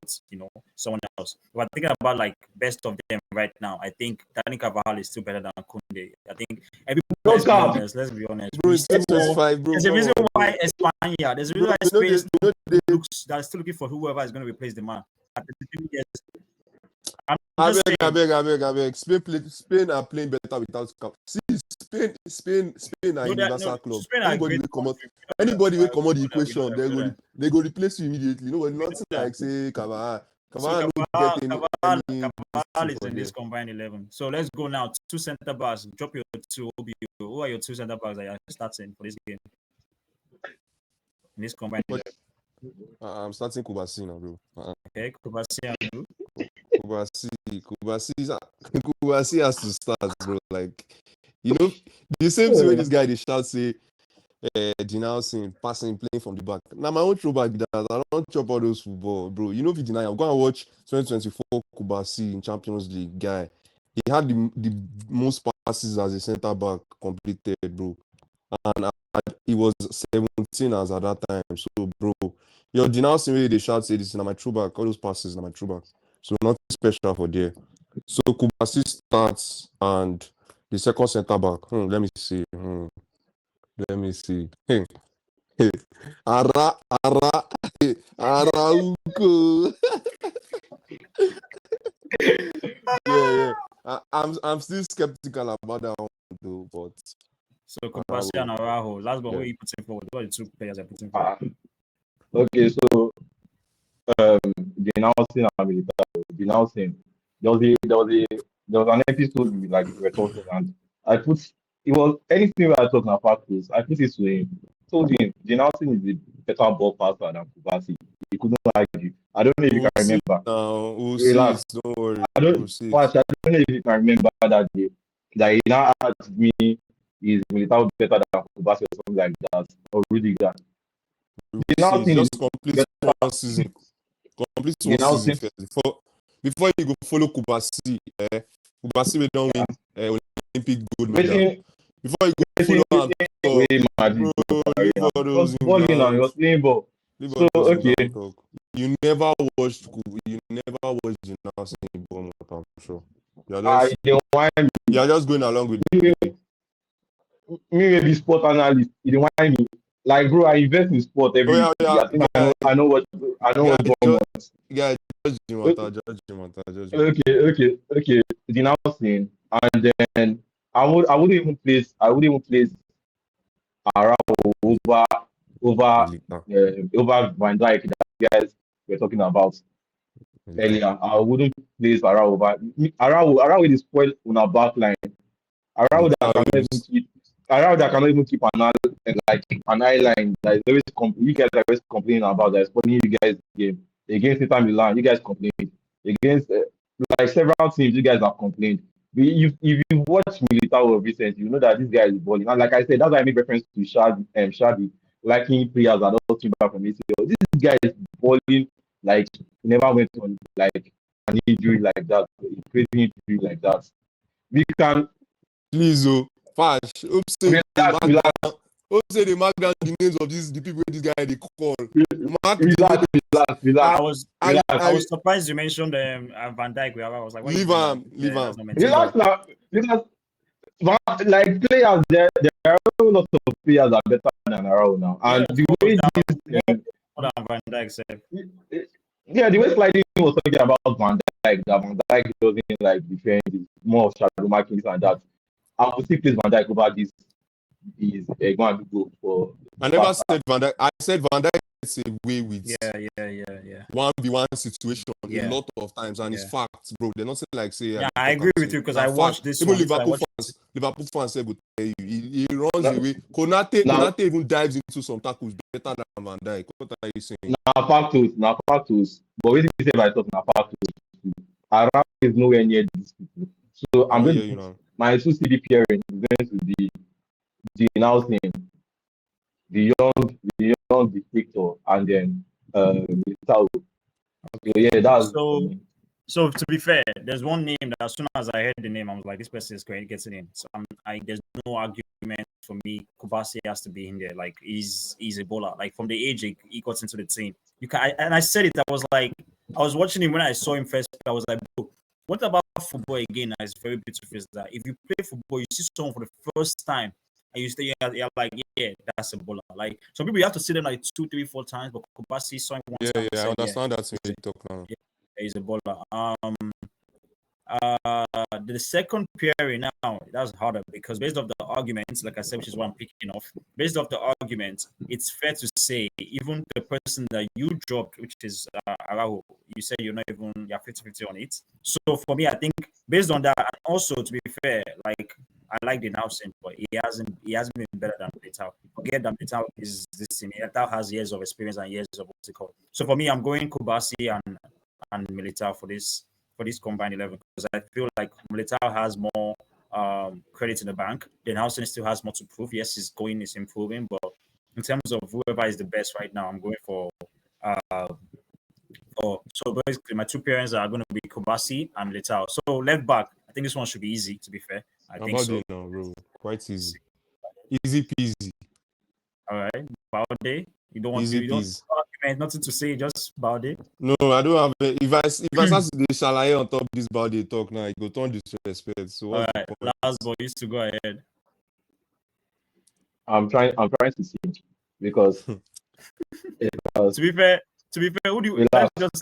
someone else. If I'm thinking about like best of them right now, I think Dani Carvajal is still better than Kunde. I think everybody. Let's be honest. Bro, it's 25, bro. There's a reason why Espana. There's a reason why Spain they're still looking for whoever is going to replace the man. I beg. Spain are playing better without Cup. See, Spain are universal club. Anybody will come out the equation, they go replace you immediately. Nothing like say Carvajal. Carvajal is in this combined 11. So let's go now. 2 center backs. Drop your 2 OBO. Who are your 2 center backs that you're starting for this game? In this combined 11. I'm starting Kubasi now, bro. Okay, Kubasi and who? Kubasi has to start, bro. Like, the same way this guy they shout say denouncing, passing, playing from the back. Now my own throwback be that I don't chop all those football, bro. If you deny, I'm going to watch 2024 Kubasi in Champions League guy. He had the most passes as a center back completed, bro. And he was 17 as at that time. So, bro, you're denouncing way they shout say this is my throwback. All those passes are my throwback. So nothing special for there. So Kubasi starts and the second centre back. Let me see. Let me see. Ara Arauco. Yeah. I'm still skeptical about that one though, but So Kubasi and Arauco. Araujo. Last one, Yeah. where you putting forward? What are the two players I putting forward? Ah, okay, so denouncing and military, denouncing. There was an episode like we were talking, and I put it was anything we are talking about this. I put it to him. Told him denouncing is a better ball passer than Kubasi. He couldn't argue. I don't know if you We'll can see remember. now. We'll see Relax. it. Don't worry. I We'll don't. see it. First, I don't know if you can remember that day that he now asked me, "Is Militao better than Kubasi or something like that?" Or Rudiger. We'll see it. Denouncing is Just complete better. one season. Complete one season Denouncing. first before you go follow Kubasi. Kubasi will don't win Olympic gold medal. Waiting, Before you go waiting, follow am talk, waiting. Madrid bro, go carry leave am. all He was those him balling now. He down. was playing ball. Leave all So those him okay, down talk. You never watched the announcing in Bournemouth, I'm sure. I don't want You're just going along with me. the Me be sport analyst. He don't want me. Like bro, I invest in sport oh every yeah, week. yeah, I think I know what just Bournemouth. yeah, judge the matter, judge the matter, judge the matter. Okay. Denouncing, and then I wouldn't even place Araujo Milita. over Van Dijk that you guys were talking about earlier. I wouldn't place Araujo over Araujo is spoiled on our back line. Araujo that Milita cannot even is keep Araujo that cannot even keep an eye line that is always you guys are always complaining about that is spoiling you guys game against Inter Milan. You guys complained against like several teams. You guys have complained. If you watch Militao recently, you know that this guy is balling. And like I said, that's why I make reference to Shabi liking players that don't came back from ACL. This guy is balling like he never went on like an injury like that, a crazy injury like that. We can please Fash. Hope say the relax, mark down. Hope say they mark down the names of the people this guy they call. Mark the relax, names. I relax, was I, I I was surprised you mentioned Van Dijk. I was like, why are you leave doing that? leave That's not meant to leave be. him. relax now. Because like players, there are a lot of players that are better than Arrow now, Yeah, and of the course, way that this, more than Van Dijk said. yeah, the way sliding was talking about Van Dijk, that Van Dijk doesn't like defend, is more of shadow marking this and that. I would still place Van Dijk over this. Is going to go for I never Barca. said Van Dijk. I said Van Dijk gets away with Yeah. 1v1 situation a Yeah, lot of times, and it's yeah. facts, bro. They're not saying like say Yeah, I I talk agree am with say you because I na fact. watched this Even one. So I watched Liverpool fans say go tell you he runs Now, away. now, Konate even dives into some tackles better than Van Dijk. What are you saying? now factors. But what you say by stuff now factors. Around is nowhere near these people. So I I'm don't going hear to you put now. my two CD pairing is going to be the announcing, the young Victor, and then Militao. So yeah, that's for so me. so to be fair, there's one name that as soon as I heard the name, I was like, this person is going getting in. So there's no argument for me. Kubasi has to be in there. Like he's a bowler. Like from the age he got into the team, you can. And I said it. I was like, I was watching him when I saw him first. I was like, bro, what about football again? That is very beautiful. Is that if you play football, you see someone for the first time. And you stay, you're like, yeah, that's a bowler. Like some people, you have to see them like 2, 3, 4 times. But Kubasi saw him one Yeah, time and I said, yeah, understand that when you talk now. yeah, he's a bowler. Uh, the second pairing now that's harder because based off the arguments, like I said, which is what I'm picking off. Based off the argument, it's fair to say even the person that you dropped, which is Araujo, you said you're 50-50 on it. So for me, I think based on that, and also to be fair, like I like the Nelson, but he hasn't been better than Militao. Forget that Militao is this thing. Militao has years of experience and years of what's it called. So for me, I'm going Kubasi and Militao for this combined 11 because I feel like Militao has more credit in the bank. Then Housen still has more to prove. Yes, he's improving, but in terms of whoever is the best right now, I'm going uh so basically my two parents are going to be Kobasi and Militao. So left back, I think this one should be easy. To be fair, I How think about so. you now, bro? Quite easy. Easy peasy. All right, Balde, you don't want Easy you don't peasy. comment, nothing to say, just Balde. No, I don't have. If I start to dey shalaye on top this Balde talk now, it go turn disrespect. So All what's right, the point? last boy used to go ahead. I'm trying to think because To be fair, who do you, relax, relax.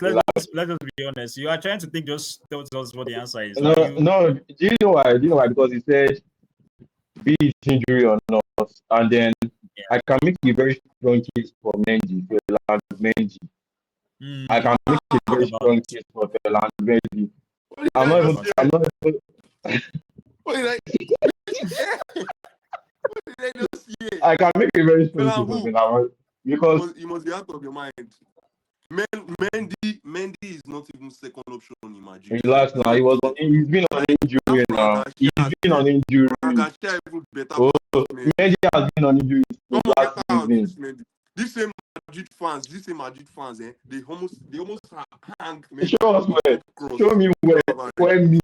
let's just be honest. You are trying to think, just tell us what the answer is. So No, are you? no. Do you know why? Do you know why? Because he said, be it injury or not, and then Yeah. I can make a very strong case for Mendy, Ferland Mendy. I can make a very About strong it. case for Ferland Mendy. What did I'm I not even. just say? I'm not even. What did I? What did I just say? I can make a very strong Ferland case for who? Ferland because You must be out of your mind. Mendy is not even second option in Madrid. relax now. He was on. He's been on injury now. He's been on injury. Garcia even better. Oh, Mendy. Mendy has been on injury since Come on, last get out of this, season. Mendy. These same Madrid fans, they almost hang Mendy. Show us where. Cross. Show me where. Where me.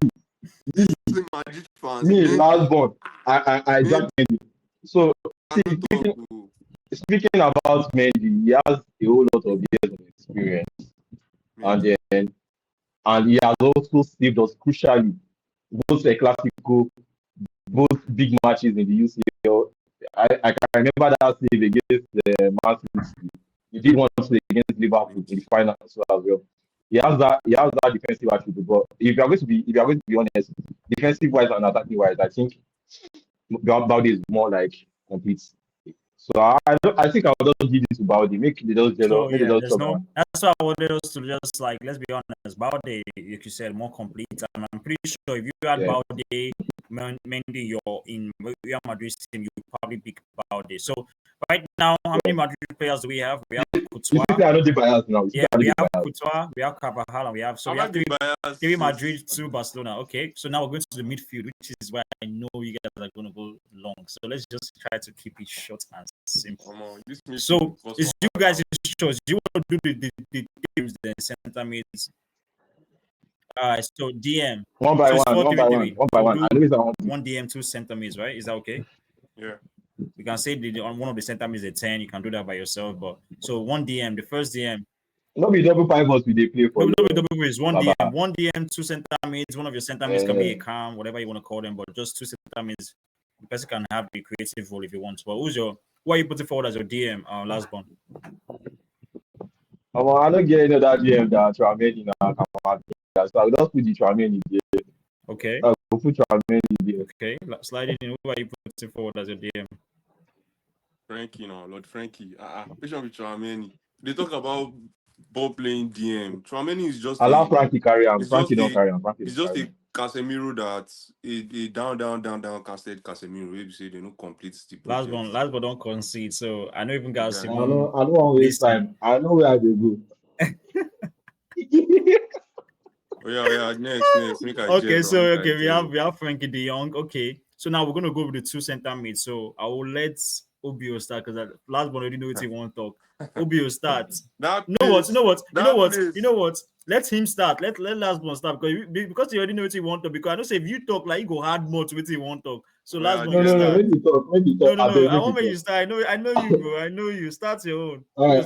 These same Madrid fans. Me Mendy, last born. I got Mendy. So speaking about Mendy, he has a whole lot of years of experience, and he has also saved us crucially both a Classico, both big matches in the UCL. I can remember that save against the Man City. He did one save against Liverpool in the final as well. He has that defensive attribute. But if you are going to be honest, defensive wise and attacking wise, I think Balde is more like complete. So I think I'll just give this to Balde. Make the just So make the yeah, just there's talk no. on. That's why I wanted us to just like, let's be honest. Balde, like you said, more complete. And I'm pretty sure if you had Yeah. Balde, Mendy, you're in Real Madrid's team, you probably pick Balde. So right now, how many Madrid players do we have? We have You Courtois. see, I don't do bias now. Yeah, we have Courtois, we have Carvajal, and we have three Madrid, 2 Barcelona. Okay, so now we're going to the midfield, which is where I know you guys are going to go long. So let's just try to keep it short and simple. So it's you guys' choice. Do you want to do the teams, the center mids? So DM. One by So it's one, 4-3-3. one by So one. we'll I do know it's on. one DM, 2 center mids, right? Is that okay? Yeah. You can say on one of the center mids a 10. You can do that by yourself. But so one DM, the first DM. No be double pivots we dey play for No, you. double is one Baba. DM, 2 center mids. One of your center mids can be a cam, whatever you want to call them, but just 2 center mids. The person can have the creative role if you want. But who are you putting forward as your DM? Last one. I don't get any other DM that Trameni now come out. So I will just put the Trameni there. Okay. I will put Trameni there. Okay. Sliding in. Who are you putting forward as your DM? Frankie, no, Lord Frankie. Which one with Trameni? They talk about ball playing DM. Trameni is just Allow Frankie carry him. Frankie don't carry him. It's just a Casemiro that a down casted Casemiro. Maybe say they don't complete the project. Last one don't concede. So I know even guys. I don't want to waste time. I know where they go. Oh yeah. Next. Okay. We have Frankie De Jong. Okay. So now we're gonna go with the 2 center mids. So I will let Obio start because last one already know what he won't talk. Obio start. You know what? Let him start. Let last one start because he already know what he want to. Because I know say if you talk like you go hard more to what he want to. So last one you start. Maybe talk. No. I want you start. I know you, bro. I know you. Start your own. All right.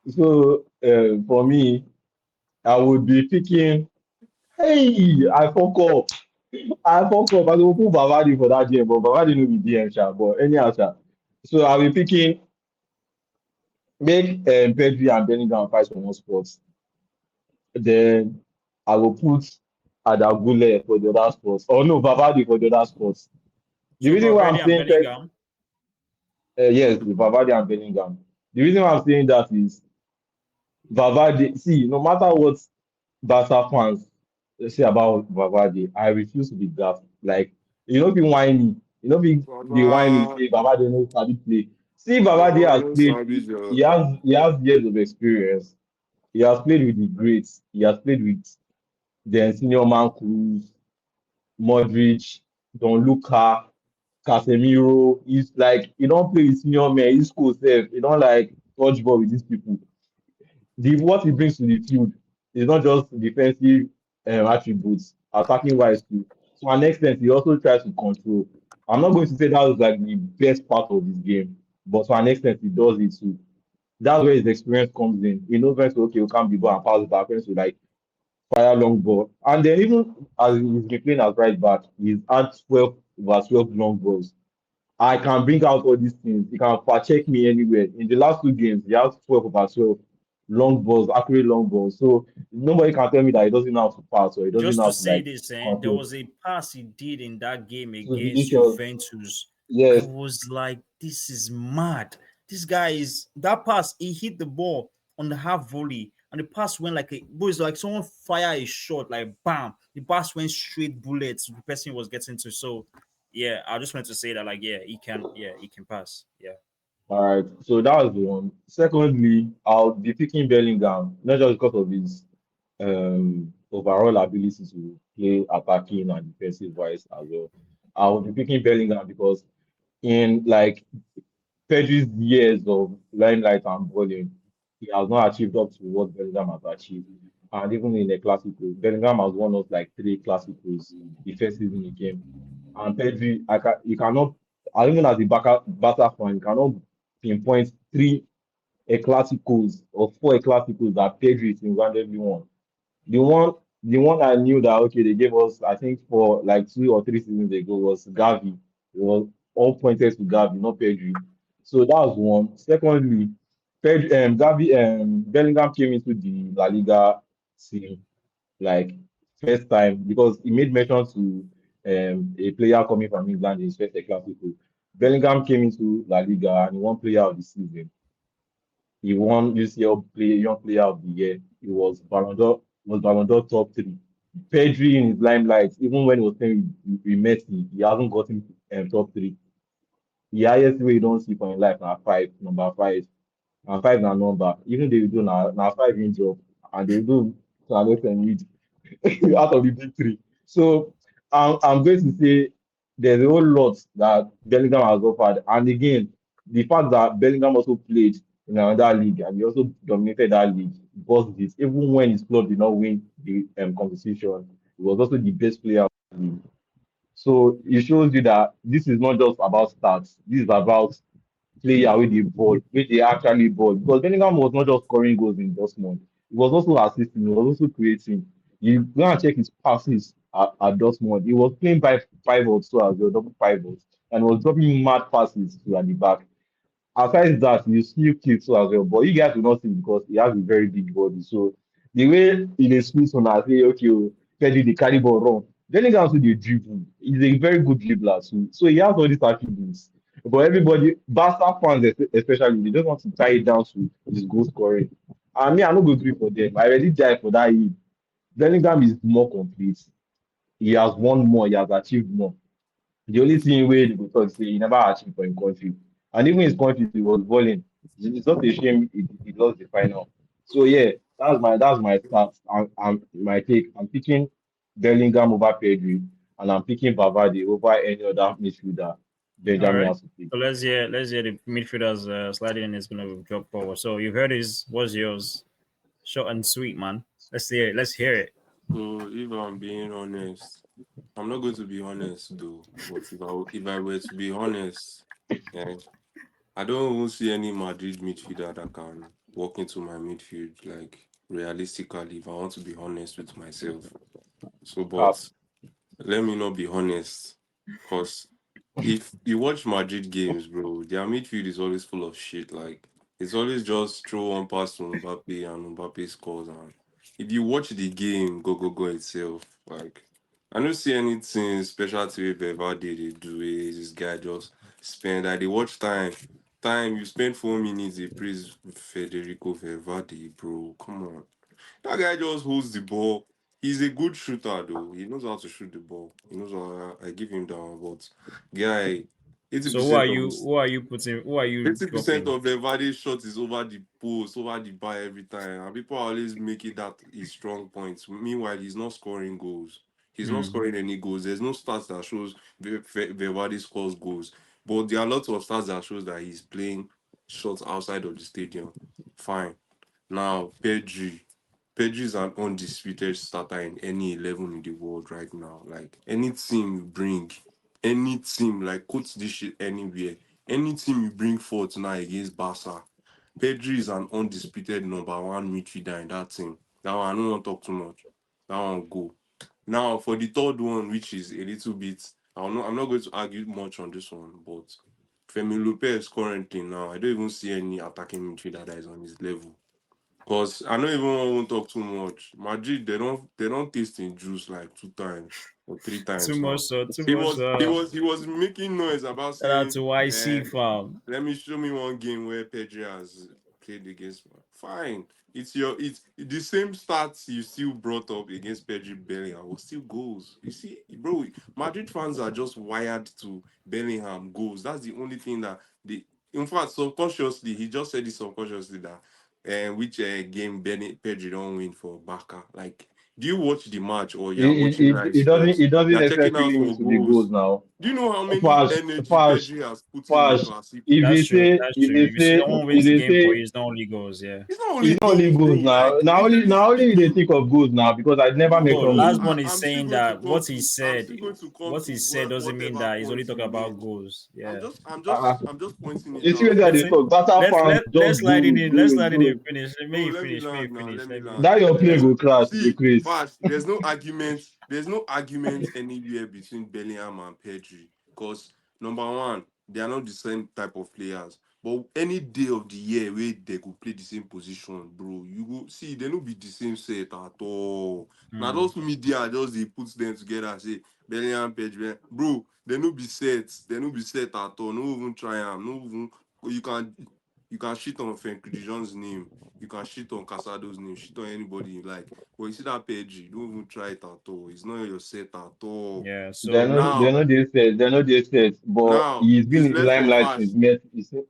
So for me, I would be picking. Hey, I fuck up. I will put Bavadi for that game, but Bavadi no be DM sha. But anyhow sha. So I will be picking. Make Pedri and Bellingham fight for one spot. Then I will put Adagule for the other spots. Oh no, Bavadi for the other spots. The reason why I'm saying that, yes, Bavadi and Bellingham. The reason why I'm saying that is Bavadi. See, no matter what Barca fans say about Bavadi, I refuse to be daft. Like be whiny, be the whiny say Bavadi no sabi play. See, Bavadi has played. He has years of experience. He has played with the greats. He has played with the senior man Cruz, Modric, Don Luca, Casemiro. He's like he don't play with senior men. He's cool self. He don't like touch ball with these people. What he brings to the field is not just defensive attributes, attacking wise too. To an extent, he also tries to control. I'm not going to say that was like the best part of his game, but to an extent, he does it too. That's where his experience comes in. He knows when to okay, you can't be ball and pass back, when to like fire long ball. And then even as he's been playing as right back, he's had 12 over 12 long balls. I can bring out all these things. He can fact check me anywhere. In the last two games, he has 12 over 12 long balls, accurate long balls. So nobody can tell me that he doesn't know how to pass or he doesn't Just know to how to say like this, there control. was a pass he did in that game So against Vinicius, Juventus. I yes, was like, this is mad. This guy is that pass. He hit the ball on the half volley, and the pass went like a boy. It's like someone fire a shot, like bam. The pass went straight bullets. The person was getting to. So, yeah, I just wanted to say that, like, yeah, he can pass. Yeah. all right. So that was the one. Secondly, I'll be picking Bellingham, not just because of his overall ability to play attacking and defensive wise as well. I will be picking Bellingham because in like Pedri's years of limelight and balling, he has not achieved up to what Bellingham has achieved. And even in the Classico, Bellingham has won us like three Classicos the first season he came. And Pedri, you cannot, even as a Barca fan, you cannot pinpoint three Classicos or four Classicos that Pedri single-handedly won. The one, the one I knew that okay, they gave us, I think for like 2 or 3 seasons ago was Gavi. It was all pointed to Gavi, not Pedri. So that was one. Secondly, Gavi, Bellingham came into the La Liga team like first time because he made mention to a player coming from England in his first Classico. Bellingham came into La Liga and he won Player of the Season. He won UCL Young Player of the Year. He was Ballon d'Or top three. Pedri in his limelight, even when he was playing with Messi, he hasn't gotten top three. The highest way you don't see for in life now five, number five. And five na number. Even they do now five in job and they do Salah and lead out of the big three. So I'm going to say there's a whole lot that Bellingham has offered. And again, the fact that Bellingham also played in another league and he also dominated that league because this even when his club did not win the competition, he was also the best player of the league. So it shows you that this is not just about stats. This is about player with the ball, with the actually ball. Because Bellingham was not just scoring goals in Dortmund, he was also assisting, he was also creating. You go and check his passes at Dortmund. He was playing by pivots too as well, double pivots, and was dropping mad passes to at the back. Aside that, you still kick too as well. But you guys will not see because he has a very big body. So the way in a smooth one, I say, okay, oh, Pedri the carry ball run. Bellingham also the dribble. He's a very good dribbler too. So he has all these attributes. But everybody, Barca fans especially, they just want to tie it down to his goal scoring. And me, I no go gree for them. I already die for that. Bellingham is more complete. He has won more. He has achieved more. The only thing where the talk say he never achieved for him country. And even his country he was balling. It's not a shame he lost the final. So yeah, that's my start and my take. I'm picking Bellingham over Pedri and I'm picking Bavard over any other midfielder All Benjamin right. has to pick. So let's hear the midfielders sliding in is gonna drop forward. So you've heard his what's yours? Short and sweet, man. Let's hear it. Let's hear it. So if I'm being honest, I'm not going to be honest though. But if I were to be honest, yeah, I don't even see any Madrid midfielder that can walk into my midfield. Like realistically, if I want to be honest with myself. So, Cap. but let me not be honest, because if you watch Madrid games, bro, their midfield is always full of shit. Like it's always just throw one pass to Mbappe and Mbappe scores. And if you watch the game, go itself, like I don't see anything special to it. Valverde they do is this guy just spend. Like they watch time you spend 4 minutes. They praise Federico Valverde, bro. Come on. That guy just holds the ball. He's a good shooter, though. He knows how to shoot the ball. He knows how I give him that. But guy, eighty So who are percent of you? his Who are you putting? Who are you 80% dropping? of the Vade shot is over the post, over the bar every time. And people are always making that his strong points. Meanwhile, he's not scoring goals. He's not Hmm. scoring any goals. There's no stats that shows Vade scores goals. But there are lots of stats that shows that he's playing shots outside of the stadium. Fine. Now, Pedri. Pedri is an undisputed starter in any 11 in the world right now. Like, any team you bring, any team, like, quote this shit anywhere. Any team you bring forth now against Barca, Pedri is an undisputed number one midfielder in that team. That one I don't want to talk too much. That one go. Now for the third one, which is a little bit, I'm not going to argue much on this one, but Femi Lopez currently now, I don't even see any attacking midfielder that is on his level. Because I don't even want to talk too much. Madrid, they don't taste in juice like 2 times or 3 times now. Too He much. was he was he was making noise about Shout out saying, to YC fam. let me show me one game where Pedri has played against. Fine. It's the same stats you still brought up against Pedri Bellingham was still goals. You see, bro, Madrid fans are just wired to Bellingham goals. That's the only thing that they, in fact, subconsciously, he just said it subconsciously that which game Pedri don't win for Barca. Like, do you watch the match or you're It, watching it, his it doesn't steps? it doesn't You're checking out necessarily need for to be goals goals. now. Do you know how many Fash, energy Fash, Pedri has put in Fash. Classico? If That's they true. say That's if true. they If you see say someone if wins the they game for say you, it's not only goals, yeah. It's not only it's not only goals, bro. goals now. Like, Now literally only they speaking, think of goals now because I never No, mentioned bro, last goals. one is I'm still saying going to that come to. I'm still going to come what he to said doesn't mean whatever that he's only points talking you about made. goals. I'm Yeah. just, I'm Uh, just, I'm just pointing it you see out. where they Let's talk. Barca fans let's just slide it in. Let's slide it in. goals. Finish. Bro, May you let me finish. May you land now. finish. Let me Let me. land. That your play Let's. go crash, the See, craze. Vash, there's no argument. There's no argument anywhere between Bellingham and Pedri. Because number one, they are not the same type of players. But any day of the year where they could play the same position, bro, you go see they don't be the same set at all. Now Hmm. those media just they put them together and say Bellingham, Pedri, bro, they no be set. They no be set at all. No even try them. No even you can shit on Frank John's name. You can shit on Casado's name, shit on anybody you like. But you see that Pedri, don't even try it at all. It's not your set at all. Yeah. They're So not they're Now, not this set, they're not this set, but now he's been it's in the left for limelight since Fash. met.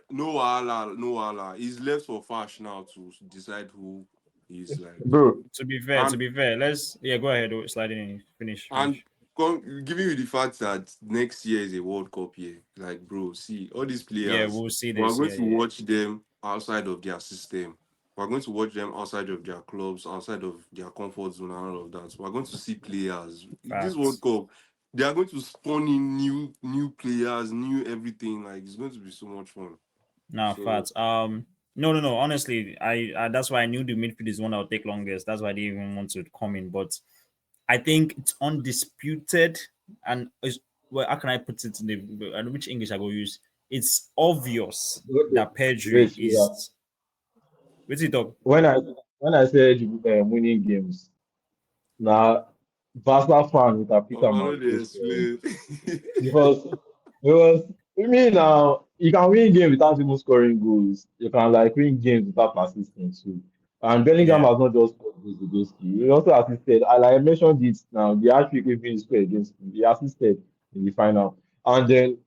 No Allah, no Allah. It's left for Fash now to decide who is like. Bro, to And be fair, let's go ahead. Slide it in. and Finish. giving you the fact that next year is a World Cup year, like bro, see all these Yeah, players, we'll see we are this. going Yeah, to yeah. watch them outside of their system. We're going to watch them outside of their clubs, outside of their comfort zone, and all of that. We're going to see players. This World Facts. Cup, they are going to spawn in new players, new everything. Like it's going to be so much fun. Nah, So facts. No. Honestly, I that's why I knew the midfield is one that would take longest. That's why I didn't even want to come in. But I think it's undisputed, and well, how can I put it in the which English I go use? It's obvious that Pedri wait, yeah. is. What's it up? When I when I said winning games, now Barca fan with a pick I my know they face explain. because I mean now you can win games without even scoring goals. You can like win games without assisting too. And Bellingham Yeah. has not just scored goals against you. He also assisted. I like I mentioned it now. The hat-trick even scored against him. He assisted in the final. And then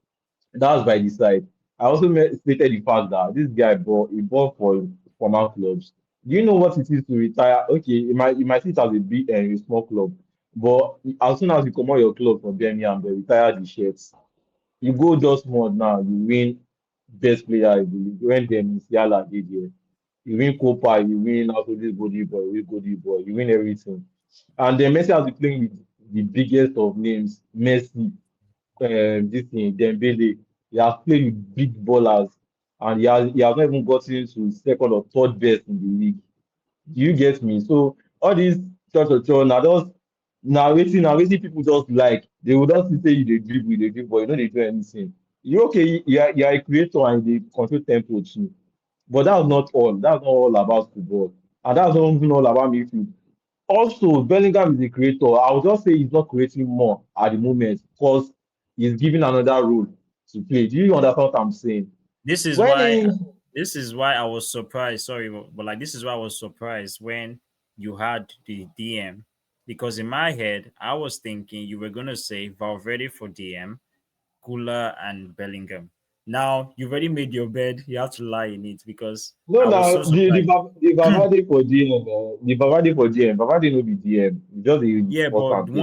that's by the side. I also stated the fact that this guy bought he bought for former clubs. Do you know what it is to retire? Okay, you might see it as a big and a small club, but as soon as you come out your club from Birmingham, they retire the shirts. You go just more now, you win best player in the league. When them Musiala did there, you win Copa, you win also this body boy, you win Goody boy, you win everything. And then Messi has been playing with the biggest of names, Messi, this thing, Dembele. He has played with big ballers, and he has not even gotten to second or third best in the league. Do you get me? So all these cho now just now waiting people just like they would just say you dey dribble, but you know they do anything. You okay, you are a creator and they control tempo too. But that's not all. That's not all about football. And that's not even all about midfield. Also, Bellingham is a creator. I would just say he's not creating more at the moment because he's given another role to play. Do you understand what I'm saying? This is When why he I was surprised. Sorry, but like this is why I was surprised when you had the DM, because in my head I was thinking you were gonna say Valverde for DM, Kula and Bellingham. Now you've already made your bed. You have to lie in it because no, I was now so surprised. the Bavade for GM, the Bavade for GM, Bavade no be DM, he just the Yeah, first but and player.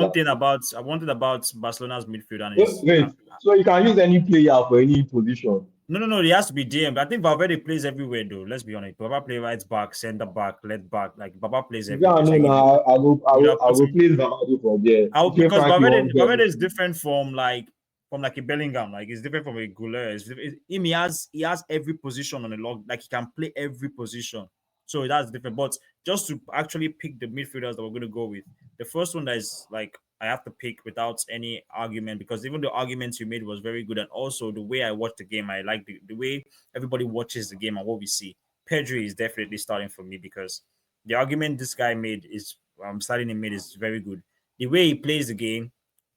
one thing about Barcelona's midfield and is Wait, so you can use any player for any position. no. He has to be DM. I think Valverde plays everywhere though. Let's be honest. Baba play right back, center back, left back. Like Baba plays Yeah, everywhere. So no, you now I you'd will have I put will him. place Bavade for there. I'll Okay, because Frankie won't do Valverde is anything. different from like from like a Bellingham. Like it's different from a Goulet. Him, he has every position on the log. Like he can play every position. So that's different. But just to actually pick the midfielders that we're going to go with, the first one that is like I have to pick without any argument because even the arguments you made was very good, and also the way I watched the game, I like the way everybody watches the game and what we see. Pedri is definitely starting for me because the argument this guy made is starting in mid is very good. The way he plays the game,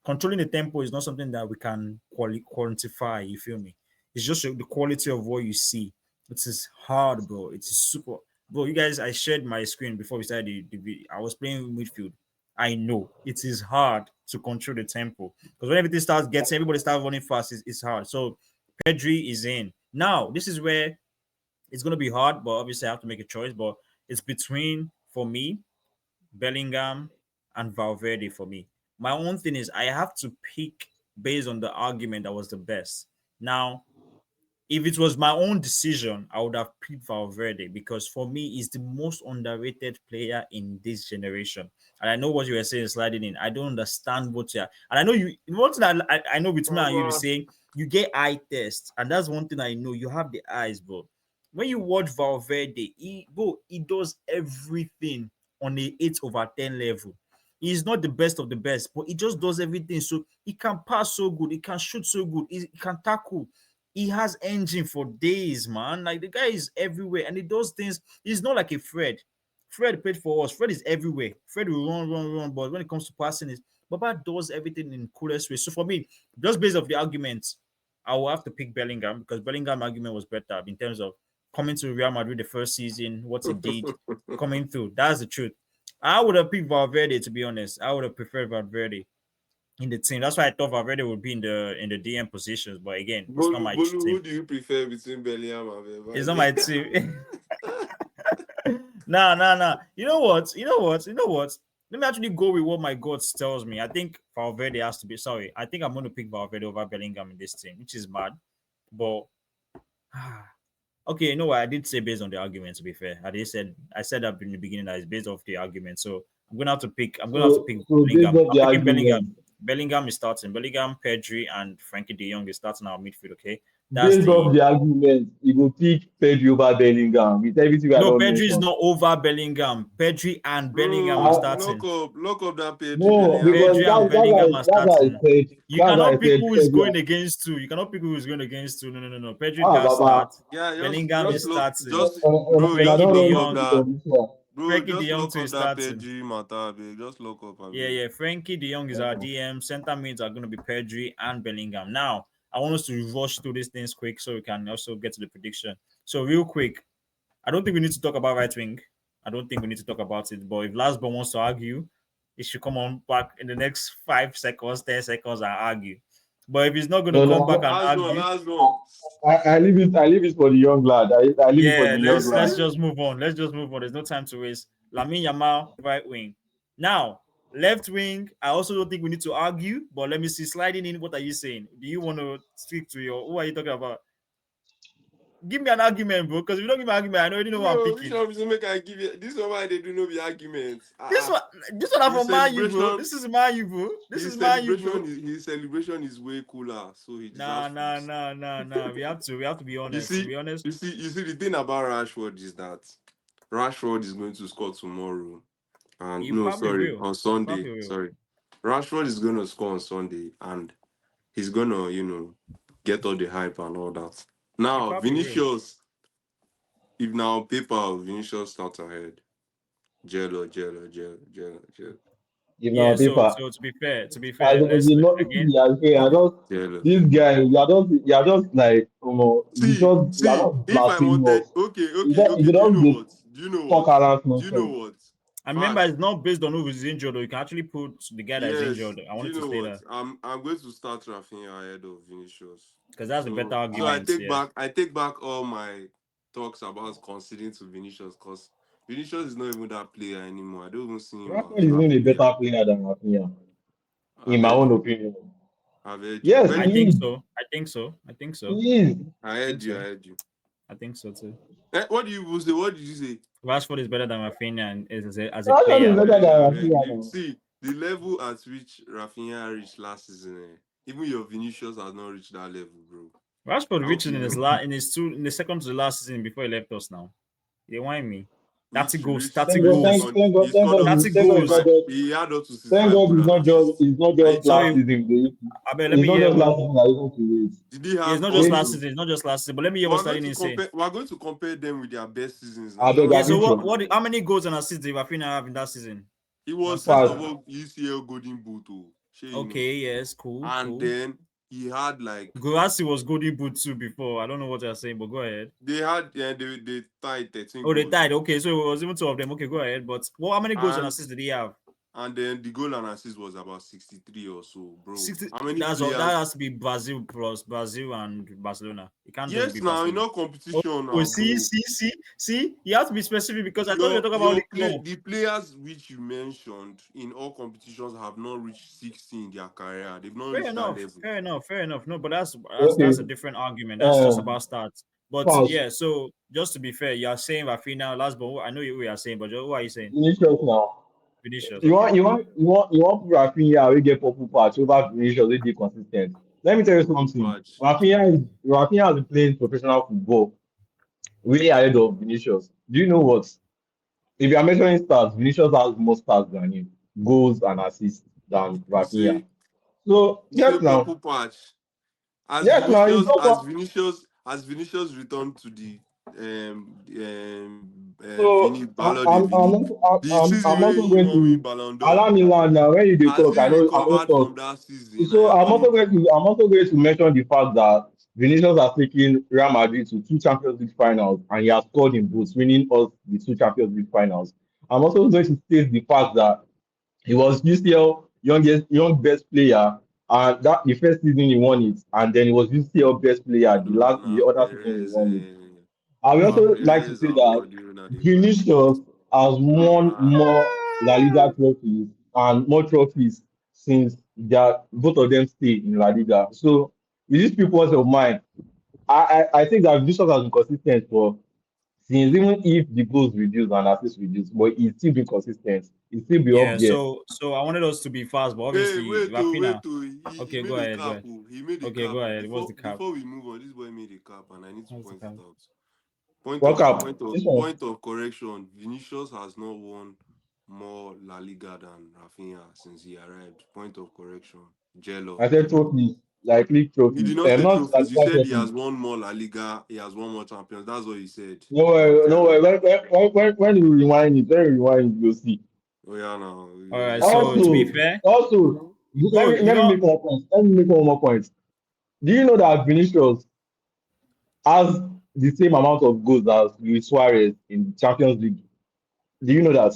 controlling the tempo is not something that we can quantify. You feel me? It's just the quality of what you see. It is hard, bro. It is super, bro. You guys, I shared my screen before we started the video. I was playing midfield. I know it is hard to control the tempo because when everything starts getting, everybody starts running fast. It's hard. So Pedri is in now. This is where it's going to be hard, but obviously I have to make a choice. But it's between for me Bellingham and Valverde for me. My own thing is I have to pick based on the argument that was the best. Now, if it was my own decision, I would have picked Valverde because for me, he's the most underrated player in this generation. And I know what you were saying, sliding in. I don't understand what you're. And I know you. One thing I know between me and you be saying, you get eye test, and that's one thing I know. You have the eyes, bro. When you watch Valverde, he does everything on a 8/10 level. He's not the best of the best, but he just does everything. So he can pass so good, he can shoot so good, he can tackle. He has engine for days, man. Like the guy is everywhere and he does things. He's not like a Fred. Fred played for us. Fred is everywhere. Fred will run. But when it comes to passing, is Baba does everything in coolest way. So for me, just based off the arguments, I will have to pick Bellingham because Bellingham argument was better in terms of coming to Real Madrid the first season, what he did, coming through. That's the truth. I would have picked Valverde to be honest. I would have preferred Valverde in the team. That's why I thought Valverde would be in the DM positions. But again, it's not my Bolu, team. who do you prefer between Bellingham and It's not Valverde? my team. Nah. You know what? Let me actually go with what my God tells me. I think Valverde has to be. Sorry, I think I'm going to pick Valverde over Bellingham in this team, which is mad. But okay, you know what? I did say based on the argument. To be fair, I said that in the beginning that it's based off the argument. So I'm gonna have to pick. I'm gonna have to pick So based Bellingham. on I'm the picking Bellingham. argument, Bellingham is starting. Bellingham, Pedri, and Frankie De Jong is starting our midfield. Okay, that's based the off the argument, you will pick Pedri over Bellingham with everything I no. don't Pedri is mention. not over Bellingham. Pedri and Bellingham are Bro, I, starting. lock up that Pedri no, Bellingham because Pedri and Bellingham are that's why I starting. said You that's why I cannot pick said who is going Pedri. against two. You cannot pick who is going against two. No. Pedri Ah, got Baba, start. Yeah, Bellingham is starting. just bro, I Frankie just don't De lock run up this Jong. shit that on this one. bro, Frankie De just Jong lock too is up that starting. Pedri matter, babe. Just lock up, babe. Yeah. Frankie De Jong is our DM. Center mids are going to be Pedri and Bellingham. Now, I want us to rush through these things quick so we can also get to the prediction. So, real quick, I don't think we need to talk about right wing. I don't think we need to talk about it. But if Lasbo wants to argue, he should come on back in the next 5 seconds, 10 seconds and argue. But if he's not going to No, come back no, and argue, Last one. I leave it for the young lad. I leave it for yeah, the young let's lad. just move on. Let's just move on. There's no time to waste. Lamine Yamal, right wing. Now, left wing, I also don't think we need to argue, but let me see. Sliding in, what are you saying? Do you want to speak to your who are you talking about? Give me an argument, bro. Because if you don't give me an argument, I already know what I'm Bro, which picking. one reason make I give you this one why they do no be arguments? This one, this one are His for Man U, bro. celebration This is Man U, bro. This is Man U, bro. his celebration is way cooler, so he Nah, deserves nah, this. nah, nah, nah. We have to be You honest. To see, be honest, the thing about Rashford is that Rashford is going to score tomorrow. And you no, probably sorry, will. on You Sunday. probably will. Sorry. Rashford is gonna score on Sunday and he's gonna, get all the hype and all that. You Now, probably will. Vinicius, if now on paper, Vinicius starts ahead. Jello. Give Yeah. now So, paper. so to be fair, As let's you know, again. see, I just Jello. this guy, you are just like, you are See, not if I wanted, blasphemous. You okay, do you don't know get what? Do you know talk what? around Do you know nonsense. what? And remember, Fast. it's not based on who is injured, or you can actually put the guy that is Yes. injured. I Do you wanted to know stay what? there I'm going to start Rafinha ahead of Vinicius. because that's a better So argument. Yeah. I take back all my talks about conceding to Vinicius because Vinicius is not even that player anymore. I don't even see him Rashford as is that even a player. better player than Rafinha, in I've my heard own you. opinion. I've heard you. Yes, When I he think is. so. I think so. I think so. He is. I I think heard you, I so. heard you. I think so too. What do you say? What did you say? Rashford is better than Rafinha and as a Rashford is player. better than I beg Rafinha you. now. See the level at which Rafinha reached last season. Even your Vinicius has not reached that level, bro. Rashford I reached hope it you in his know. in the second to the last season before he left us. Now they whine me. 30 Which goals, reached 30 Thank in the God, goals, second. He thank scored God, up to 30 thank God, it's not goals. 65. just, He had up to thank 65 God, goal and assists. it's not I, just last sorry, season. I bet let It's me not hear just last what. season that you want to wait. Did he Yeah, it's have not just last also? season. It's not just last season. But let me hear what We're going Sterling to is saying. compare. We're going to compare them with their best seasons now. I Is that beg, Yeah. what So you're agree what? to. saying? What? How many goals and assists did Rafinha have in that season? He One was first season. of Pass. all UCL Golden Boot, oh, sure you know, Okay. Yes. Cool. and Cool. then he had like Gulassi was golden boot too before. I don't know what you're saying, but go ahead. they tied 13 Oh, they goals, tied. Okay, so it was even two of them. Okay, go ahead. But well, how many goals and and assists did he have? then the goal and assist was about 63 or so, bro. 60. How many That's all. That players? has to be Brazil plus Brazil and Barcelona. It can't just be Yes, now in Barcelona. all competition now, See, bro. see, see, see. You have to be specific because I thought you were talking about Your the play club. the players which you mentioned in all competitions have not reached 60 in their career. They've not Fair reached that enough. level. Fair enough. Fair enough. No, but that's Okay. a different argument. That's just Um, about stats. But pass. yeah, so just to be fair, you are saying Rafinha last, but I know you are saying, but who are you saying? Vinicius now. Vinicius. You want, Okay. you want, you want, you want Rafinha we get purple patch over Vinicius we dey consistent. Let me tell you Purple something. patch. Rafinha has been playing professional football way ahead of Vinicius. Do you know what? If you are measuring stats, Vinicius has more stats than him, goals and assists than You Rafinha. say So you say yes now, purple patch. As yes now, it's Vinicius, not as far. Vinicius, as Vinicius returned to the So Vini Ballon de Vini, the season I'm where also he going won win to Ballon d'Or, allow me land now. When you dey has talk, he I know recovered from talk. that season? So I need I'm also going to mention the fact that Vinicius has taken Real Madrid to two Champions League finals and he has scored in both, winning us the two Champions League finals. I'm also going to state the fact that he was UCL young best player, and that the first season he won it, and then he was UCL best player the Madonna, other season he Perez, won it. I would Hmm. also like to Perez, say and that Guardiola, they fight. Vinicius has won Ah, more La Liga trophies and more trophies since both of them stay in La Liga. So with these people of mine, I think that Vinicius has been consistent for since even if the goals reduce and assists reduce, but he's still been consistent. He still be up Yeah. there. So I wanted us to be fast, but hey, obviously wait, Rafinha. oh, he Okay, go made a ahead. Go cap. ahead. Oh. He made a Okay, cap. go Oh. ahead. What's the cap? Before we move on, this boy made a cap, and I need to What's the point cap? it out. Point World of Cup. point of This one, point of correction. Vinicius has not won more La Liga than Rafinha since he arrived. Point of correction. Jello. I said trophies, like league You did trophies. not say Not like trophies. You that said he trophies. has won more La Liga. He has won more champions. That's what you said. No Not way, no way. Jello. When you rewind it, you'll see. Oh yeah, now All right. So to be Also, fair, let good. me let me make one point. Let me make one more point. Do you know that Vinicius has the same amount of goals as Luis Suarez in Champions League? Do you know that?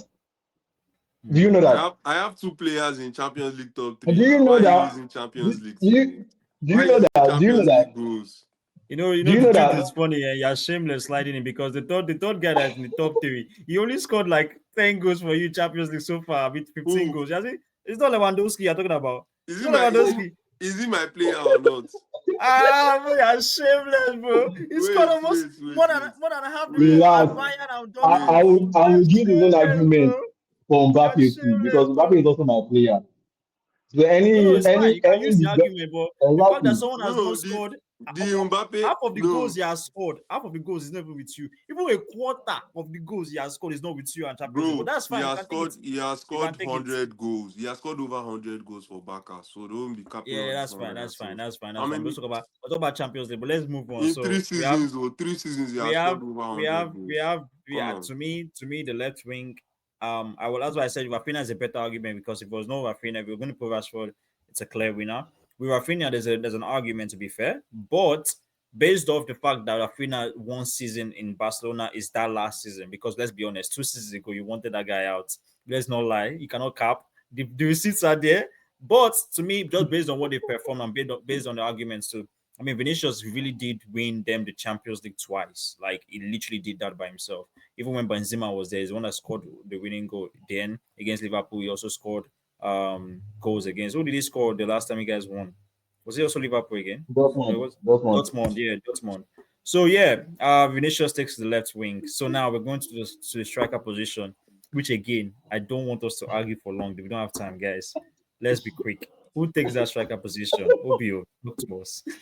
Do you know Hmm. that? I have two players in Champions League top And three now. Why are you using Do, Champions League do to? you do Why you are you know using that? Do you know Champions League that? goals? Do you The know truth is that? funny. You're shameless sliding in because the third guy that's in the top three, he only scored like 10 goals for you Champions League so far with 15 Who goals. You see, it's not Lewandowski you're talking about. is It's he not my Lewandowski. is he my player or not? Bro, you're shameless, bro. He scored Wait, almost wait, wait, wait, more than half the goal at Relax. Bayern and wait. Dortmund. I You're will give his own shameless, argument bro. for You're Mbappe too because shameless, bro. Mbappe is also my player. So No, it's fine. You can use the any argument, but the fact that exactly. someone has not No, the scored the Mbappe half of the goals no, he has scored, half of the goals is not even with you. Even a quarter of the goals he has scored is not with you and Champions League. But bro. that's fine. You can take it. He has You scored can take it. 100 goals. He has scored over 100 goals for Barca. So don't be capping Yeah, all this that's fine. one That's fine. yourself. That's fine. How That's fine. many We'll talk about Champions League, but let's move on. in So we have, 3 seasons he we has have, scored over we 100 have, we goals? have, Come yeah. on. To me, the left wing. I will. That's why I said Rafinha is a better argument because if there was no Rafinha, if we're going to put Rashford, it's a clear winner. With Rafinha, there's an argument to be fair, but based off the fact that Rafinha one season in Barcelona is that last season, because let's be honest, 2 seasons ago you wanted that guy out. Let's not lie, you cannot cap. The receipts are there, but to me, just based on what they performed and based on the arguments too. I mean, Vinicius really did win them the Champions League twice. Like he literally did that by himself. Even when Benzema was there, he's the one that scored the winning goal. Then against Liverpool, he also scored goals against. Who did he score the last time you guys won? Was it also Liverpool again? No, it Dortmund, was Dortmund. Dortmund. Yeah, Dortmund. So yeah, Vinicius takes the left wing. So now we're going to the striker position, which again I don't want us to argue for long. We don't have time, guys. Let's be quick. Who takes that striker position? Obio, look to us. Yeah,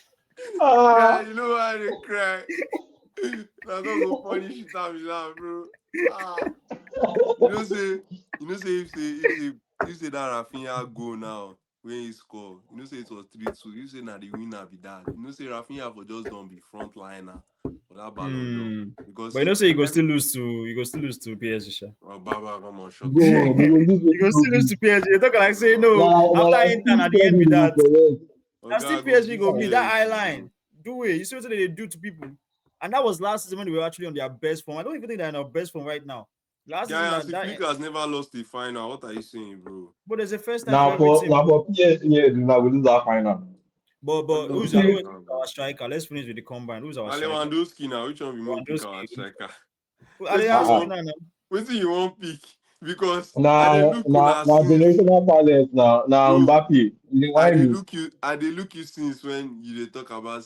Ah, you know why they cry? Now don't go punish it out now, bro. Ah, you know say, if say that Rafinha go now when he score, you know say it was 3-2. You say now the winner be that. You know say Rafinha for just don't be front liner for that Ballon d'Or because But you know, say you go still lose to PSG. Sha. oh, Baba, come on, shut up. go, they will lose You go still lose the to PSG. You talk like say no. Now, After I Inter, still at the tell end be you that. correct. Now still Oga go PSG beat go be that eye PSG, bro. line. Do it. You see what they do to people. And that was last season when they were actually on their best form. I don't even think they're in their best form right now. Last season Guy, that, Hansi that Flick has never lost a final. What are you saying, bro? but there's a first time for Now everything. for PSG, now we lose our final. But What who's the our, fuck, who's our bro? striker? Let's finish with the combine. Who's our Na striker? Lewandowski now. Which one we make pick our Lewandowski. striker? Are they Wait till you asking want. now? Wait till you want pick because I dey Now, look una since. generational talent now. Now Bro, Mbappe, you I why dey me? look you. I dey look you since when you dey talk about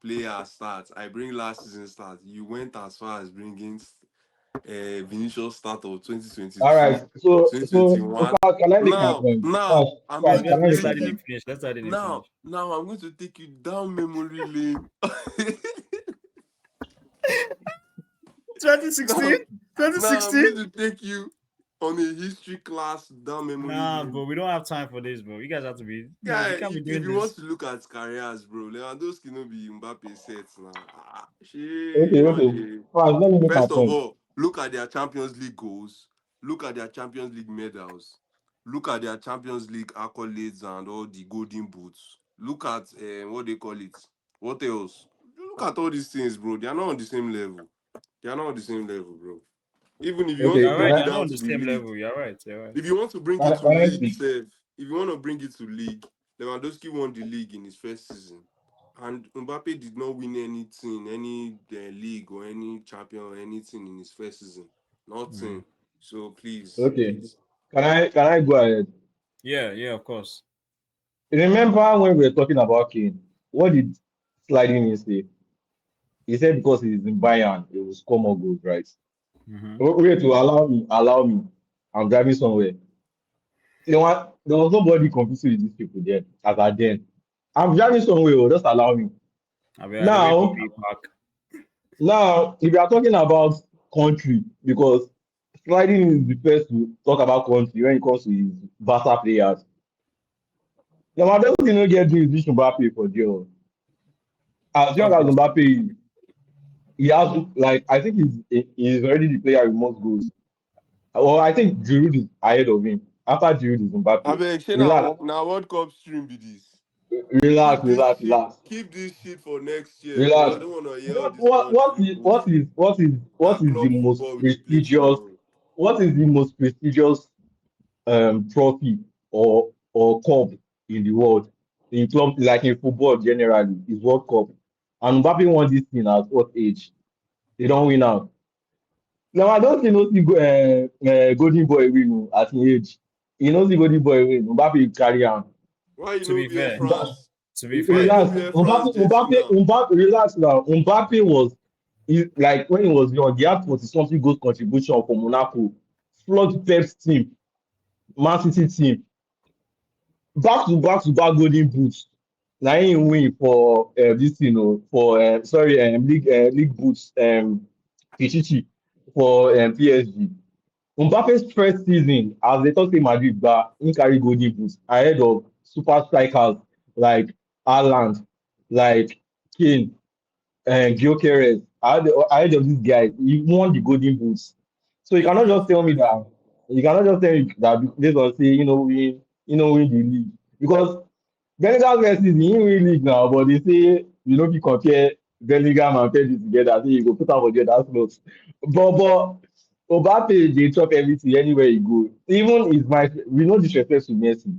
player stats. I bring last season stats. You went as far as bringing Vinicius start of All 2022, right. So 2021. far, can I make my Now, point? now Fast, I'm fast, going Let's to can I let's make my start take in the you. point? finish. Let's start in the Now, finish. now I'm going to take you down memory lane. 2016? now, now I'm 2016? going to take you on a history class down memory Nah, lane. bro, we don't have time for this, bro. You guys have to be no, Yeah, we can't be if doing you want this. to look at careers, bro, Lewandowski no be Mbappe sets now. Okay, She don't okay. dey. Fast, let me make my First of point. all, look at their Champions League goals. Look at their Champions League medals. Look at their Champions League accolades and all the golden boots. Look at what they call it. What else? Look at all these things, bro. They are not on the same level. They are not on the same level, bro. Even if you want to Okay, You're bring right, it they're not down on to the the same league, level. You're right, you're right. if you want to bring it to can I league, speak? sef, if you want to bring it to league, Lewandowski won the league in his first season, and Mbappe did not win anything, any league or any champion or anything in his first season. Mm. Nothing. So please, Okay. please. Can I go ahead? Yeah, yeah, of course. Remember when we were talking about Kane? What did sliding in say? He said because he's in Bayern, he will score more goals, right? Mm-hmm. Wait to allow me. I'm driving somewhere. There was nobody competing with these people then, as at then. I'm driving somewhere, oh, just allow me. I the way for Now, feedback. if you are talking about country, because sliding is the first to talk about country when it comes to his Barca players. Now, I don't think get this Mbappe for there. As young as Obviously. Mbappe is, he has like I think he's already the player with most goals. Well, I think Giroud is ahead of him. After Giroud is I Mbappe. beg, say Relax, now World Cup stream be this. relax, relax, relax, Keep this shit for next year, bro. I relax. don't want to hear all What this what what country is what bullshit. is what is what That is the club most football we dey play prestigious tomorrow. what is the most prestigious trophy or cup in the world? In club like in football generally is World Cup. And Mbappe won this thing at what age? They don't win out. Now I don't see no see golden boy win at him age. You know see golden boy win. Mbappe carry am. Why you To know be wear fair, France? to be Why you fair. know Relax. wear France jersey now? Relax now. Mbappe was like when he was young, he had 40 something goals contribution for Monaco, flogged Pep's team, Man City team, back to back golden boots. Now he win for this thing, for sorry, league boots, Pichichi for PSG. Mbappe's first season as they talk say Madrid, but he carry golden boots ahead of super strikers like Haaland, like Kane, and Gyökeres. Ahead of these guys, he won the golden boots. So you cannot just tell me that based on say win the league because Bellingham versus he didn't win league now, but they say you know if you compare Bellingham and Pedri together, say you go put am for there, that's not. But Mbappe dey chop everything anywhere he go. Even is my we no disrespect to Messi.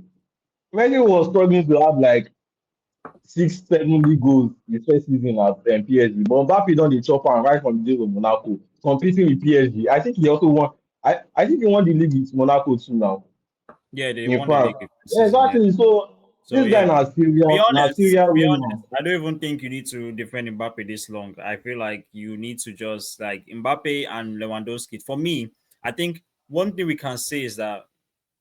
Messi was struggling to have like 6, 7 league goals his first season at PSG, but Mbappe don dey chop am right from the days of Monaco, competing with PSG. I think he also won. I think he won the league with Monaco too now Yeah, they in won the France. league this Yeah, season, yeah. exactly. So So this guy yeah. na Syria To be winner. honest, I don't even think you need to defend Mbappe this long. I feel like you need to just like Mbappe and Lewandowski. For me, I think one thing we can say is that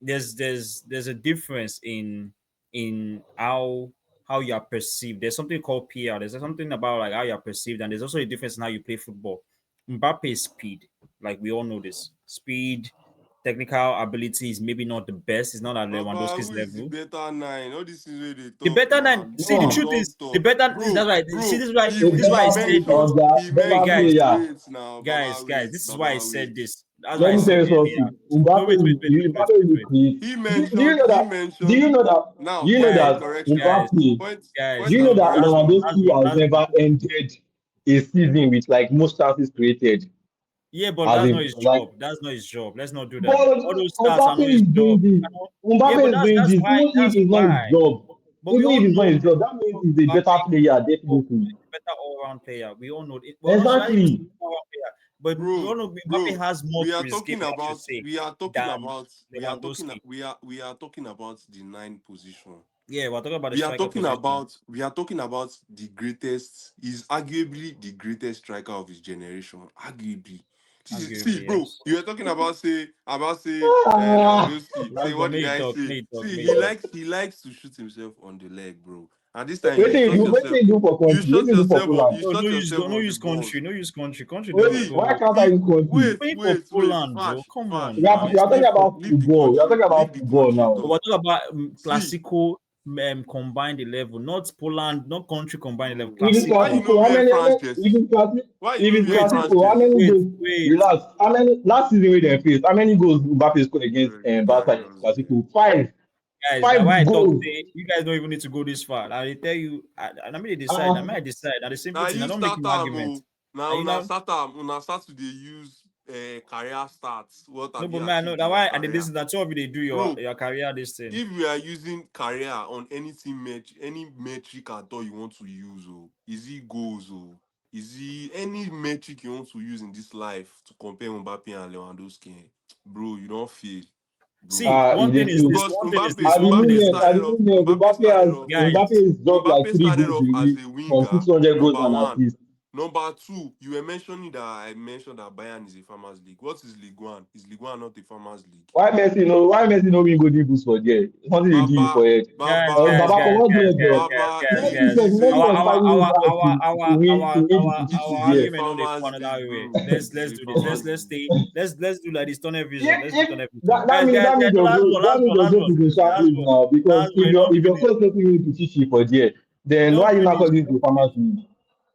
there's a difference in how you are perceived. There's something called PR. There's something about like how you are perceived, and there's also a difference in how you play football. Mbappe is speed, like we all know this. Speed, technical ability is maybe not the best. It's not at Baba, Lewandowski's who is the level. better nine? All this is where they The talk better now. than see the No, truth Don't is the talk. better that's Bro, why see bro, this is why a this is why I he said better mentioned this. he Wait, better mentioned guys, player. wait now. guys, Baba guys, wait, this is why I Baba said wait. this. That's why Let I me tell said you earlier. something. Mbappe No, Mbappe will create. He Do you mentioned know that? Do now you know point guys, that correction. guys, Mbappe? Do guys. Point you know of No, that correction. Lewandowski has never ended a season with like most chances created yeah, but as that's a not his like? job. That's not his job. Let's not do that. But All those stats are Mbappe not his is job. doing this. Yeah, Mbappe but is that's doing that's this. why Even if that's it's not his why. job, But we even all if it's not know his job, that means he's a better Mbappe player, is definitely. a better all-round player. We all know it. Well, not should I even say Exactly. all-round player, but we all Bro, know Mbappe bro, has more we to are his game, talking I should about say, we are talking than about we are talking Lewandowski. we are talking about the nine position. Yeah, we're talking about the striker position. We are talking about the greatest, is arguably the greatest striker of his generation. Arguably. See, Arguably, bro, yes. you were talking about Ah, Lewandowski. Say Last but what did may you I talk, say? may you talk, See, may you talk. he likes to shoot himself on the leg, bro. And this time what you do for country? What you do for Poland? you No, shot yourself no on the use balls. country, no use country. Country don't Wait, See, why go. can't I he use country? wait, Playing for wait, wait, Poland, bro. Fash, Come Fash, on We are, now. we Fash. are talking about football. We are talking Leave about the football country But now. we're talk. talking about See, Classico combined 11, not Poland, not country combined 11. bro. If it's Why you Classico. no Classico, wear how France many, jersey? Why you if no it's wear Wait, France Classico, how jersey? many wait, goals, wait. relax, how many, last season we they faced, how many goals Mbappe scored against Barca in Guys, Classico? Five. Guys, now why Five I talk goals. say you guys don't even need to go this far. I tell you, I mean decide. I Uh, mean I decide. Now the simple now thing. I you don't make start you am argument. o. Now And you know, una start to dey use career stats. What no, have but you man, no, achieved now in your why and career? listen. That's all they do Bro, your career. This thing. if we are using career on anything any metric at all you want to use, is it goals, is it any metric you want to use in this life to compare Mbappe and Lewandowski? Bro, you don't feel, bro. See, you one thing dey is this. feel. Because One thing is Mbappe, this. One thing is this. Mbappe started off, Mbappe Guys, is just like Mbappe three started goals off as away a from winger, 600 goals number and one. assists. Number two, you were mentioning that I mentioned that Bayern is a farmers league. What is League One? Is League One not a farmers league? Why Messi no win golden boots for there? Something they do you Baba, for it. Baba, Baba, come on, do it, bro. Messi said, he's Messi a was fighting his life to win the it position is a there. argument don't dey go farmers another league, way. bro. It is Let's a do this. farmers Let's league. stay. Let's do like this tunnel vision. Let's do If tunnel vision. that means Guys, your last growth one, that last means one, your last growth one, is in sharp last place one, now because last one. You don't if your finish. coach not win to teach you for there, You then don't why you not finish. calling You it the don't farmers finish. league?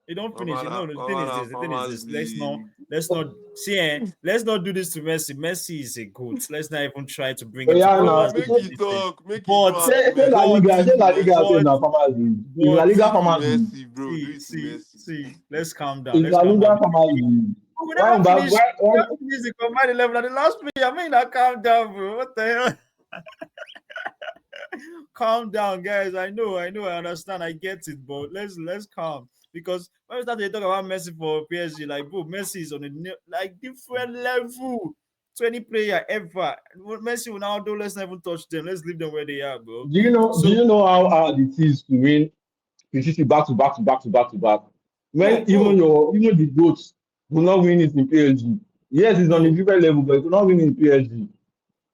You don't finish. Baba, You know, the thing is this. The thing is farmers this. league. Let's not see. Let's not do this to Messi. Messi is a goat. Let's not even try to bring So him to yeah, Bro, farmers now make league. you This thing. talk. Make you do But, am to but, Messi. Do it Say to La Liga say Messi. na farmers league. Is La but, Do Liga it to farmers league? Messi, bro. Do it to Messi. Let's calm down. Is Let's La calm down. Liga farmers league? We Why never Mbappe? finish. We never finish the combined 11 at the last play. I mean, I calm down, bro. What the hell? Calm down, guys. I understand. I get it, but let's calm because when we start to talk about Messi for PSG, like, bro, Messi is on a like different level. 20 player ever. Messi will now do. Let's not even touch them. Let's leave them where they are, bro. Do So, you know how hard it is to win PCC back to back to back to back to back? When bro, even the goats will not win it in PSG. Yes, it's on a no, different level, but it will not win in PSG.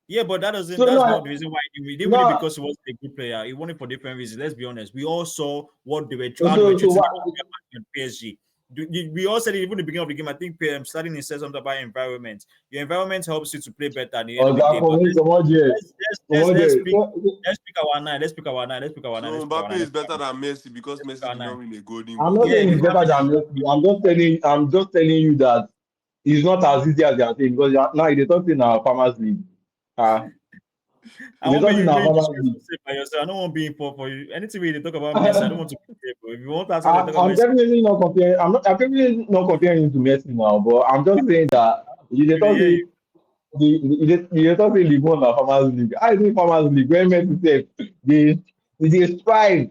yeah, but that doesn't. So That's not now, the reason why he didn't win it now because he was a good player. He won it for different reasons. Let's be honest. We all saw what they were how they were so treating what? PSG. We all said it even the beginning of the game. I think starting in said something about environment. Your environment helps you to play better at the end of the Oga, day. But come on there. let's pick our nine. Let's pick our nine. Let's pick our nine. Let's So pick our Mbappe nine. is Let's pick better than Messi because Messi our did not nine. win a golden I'm boot. not Yeah, saying you it's better than Messi. I'm just telling you that it's not as easy as you are saying because now they talk in our farmers league. I They won't be talk in you our doing this farmers league. by yourself. I don't want to be in for you. Anything we talk about Messi, I don't want to be there, bro. If you want to talk about I'm Messi, definitely not comparing. I'm definitely not comparing him to Messi now. But I'm just saying that they we dey talk hear say you. they talk say League One na farmers league. I think farmers league when Messi say they strive.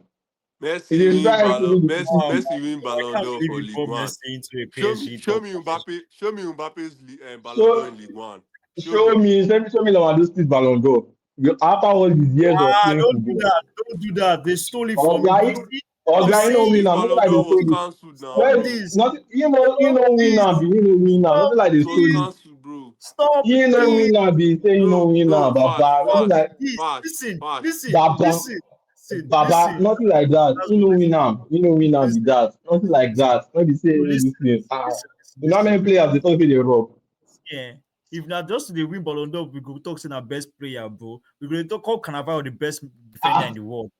Messi They win strive to Ballon win the Messi, Um, position. Messi win I Ballon can't d'Or believe for you League brought One. Messi into a PSG Show talk. me Mbappe. Show me Mbappe's Ballon d'Or Show in League One. Show show me. me show me Lewandowski's Ballon d'Or. After all these years of playing Don't do football. that. Don't do that. They stole it from you. Oga, But see, you Oga, you know see, win His now. Nothing Ballon like they d'Or was stole it. cancelled now, stop Well, bro. this. nothing. Stop You know win this. now. Be you know win now. Stop Nothing like they It was stole this. it. cancelled, bro. Stop You know it. win now, be say you know No, win now, no, fast, Baba. Nothing fast, like Please, fast, listen, fast. listen, Baba, listen, listen, Baba. listen. Nothing like that. That's You know what, win now. You know win now be listen, that. Nothing like listen, that. Not be say no, listen, this thing. listen, You know how many listen. players they talk to the rock. Yeah. If not just the win Ballon d'Or, we go talk saying our best player, bro. We go talk call Cannavaro the best defender in Ah, the world.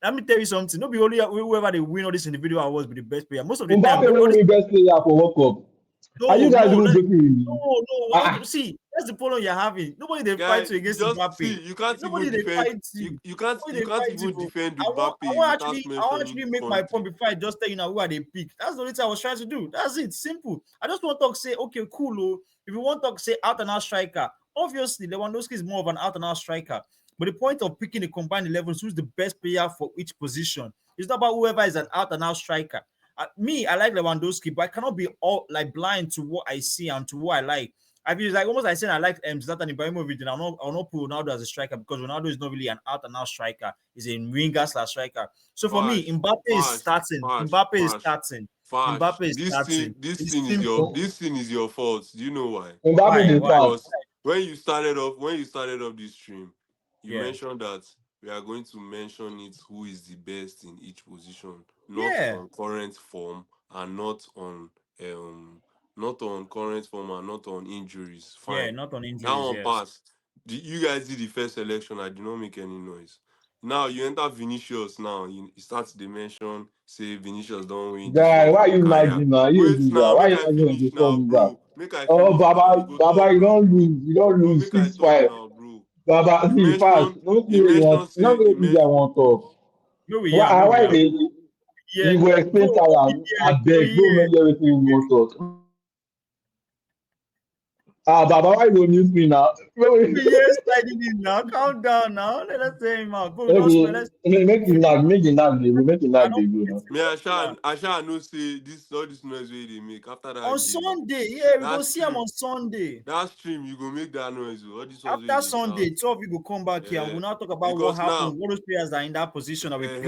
Let me tell you something. Not be only whoever they win all this individual awards be the best player. Most of the time, Mbappe all will this win best player for World Cup. Are you no, guys no, even joking with no, me? no. We're not Ah, see. That's the problem you're having. Nobody they Guy, fight you against just Mbappe. see. You can't Nobody even they defend. fight You, you. you can't. Nobody You they can't fight you, even bro. defend I Mbappe want without actually mentioning make my point country. before I just tell you now who are they pick. That's the only thing I was trying to do. That's it. Simple. I just want to talk, say, okay, cool. Oh. If you want to talk, say out and out striker, obviously Lewandowski is more of an out and out striker. But the point of picking a combined 11 is who's the best player for each position. It's not about whoever is an out and out striker. I like Lewandowski, but I cannot be all like blind to what I see and to what I like. I feel like almost like saying I like Zlatan Ibrahimovic, and I'll not put Ronaldo as a striker because Ronaldo is not really an out and out striker. He's a winger slash striker. So for me, Fash, Mbappe is fash, starting. fash, Mbappe is fash, starting. fash. Mbappe is This thing, starting. this It's thing is your, simple. this thing is your fault. Do you know why? Mbappe Why? dey Why? start. Because when you started off this stream, you Yeah. mentioned that we are going to mention it who is the best in each position, not Yeah. on current form and um not on current form and not on injuries. Yeah. Fine. Not on That injuries. one Yes. pass. You guys did the first selection. I did not make any noise. Now you enter Vinicius now. You start to mention, say Vinicius don't win this Guy, one why for you career. nagging now? You Wait do that. now, Why make you I nagging on finish the now, phone that? bro. Make I Oh, finish now. You Baba, go Baba, talk you now. don't lose. You don't Bro, lose make I six talk five. now, bro. Baba, You see fast. mentioned Don't say you you mentioned want. say Not you going to mentioned I want talk. No, we Why? am. No, we Why am. they? Yeah, You go bro. explain We tire. here. I beg. We Don't here. make everything you want talk. Ah, Baba, why you go mute me now? We here sliding in now. Calm down now. Let us say him out. Bro, we don't smell. Maybe Let's make him nag. Make him nag. Make him I nag. don't They go forget now. it. me. Let's chill out. I shall know say this all this noise where they make after On that game. Sunday, yeah, we go That see him stream, on Sunday. that stream, you go make that noise. Oh. All this was where After they shout. Sunday, 12 you go come back here and Yeah. we'll now talk about what Because happened, now, what those players are in that position that we picked.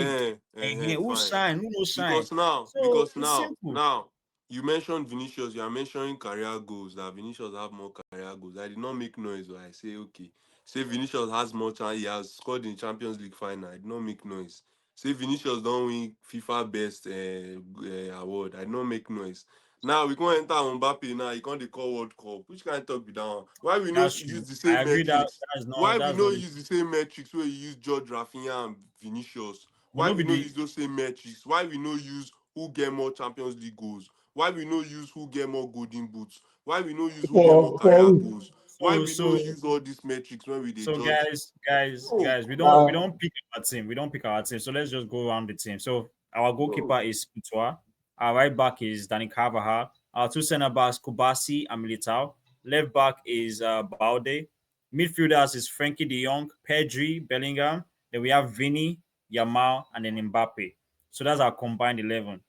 Who fine. shine, who no shine. Because now, So because it's now, simple. now, you mentioned Vinicius, you are mentioning career goals, that Vinicius have more career goals. I did not make noise, but I say, okay. Say Vinicius has more chance, he has scored in Champions League final. I did not make noise. Say Vinicius don't win FIFA best award. I did not make noise. Now we can't enter Mbappe now, you can't call World Cup. Which kind of talk be down? Why we not That's use true. the I same agree that metrics? Why we that's not not the use the same metrics where you use George Rafinha and Vinicius? but Why no we be no the use those same metrics? Why we no use who get more Champions League goals? Why we no use who get more golden boots? Why we no use who get more career For goals? Why so we no so use all these metrics when we dey so judge? Oh, guys, we uh, don't pick our team. We don't pick our team. So let's just go around the team. So our oh. goalkeeper is Kutua. Our right back is Danny Carvajal. Our two center backs, Kubasi and Militao. Left back is Balde. Midfielders is Frankie De Jong, Pedri, Bellingham. Then we have Vini, Yamal, and then Mbappe. So that's our combined 11.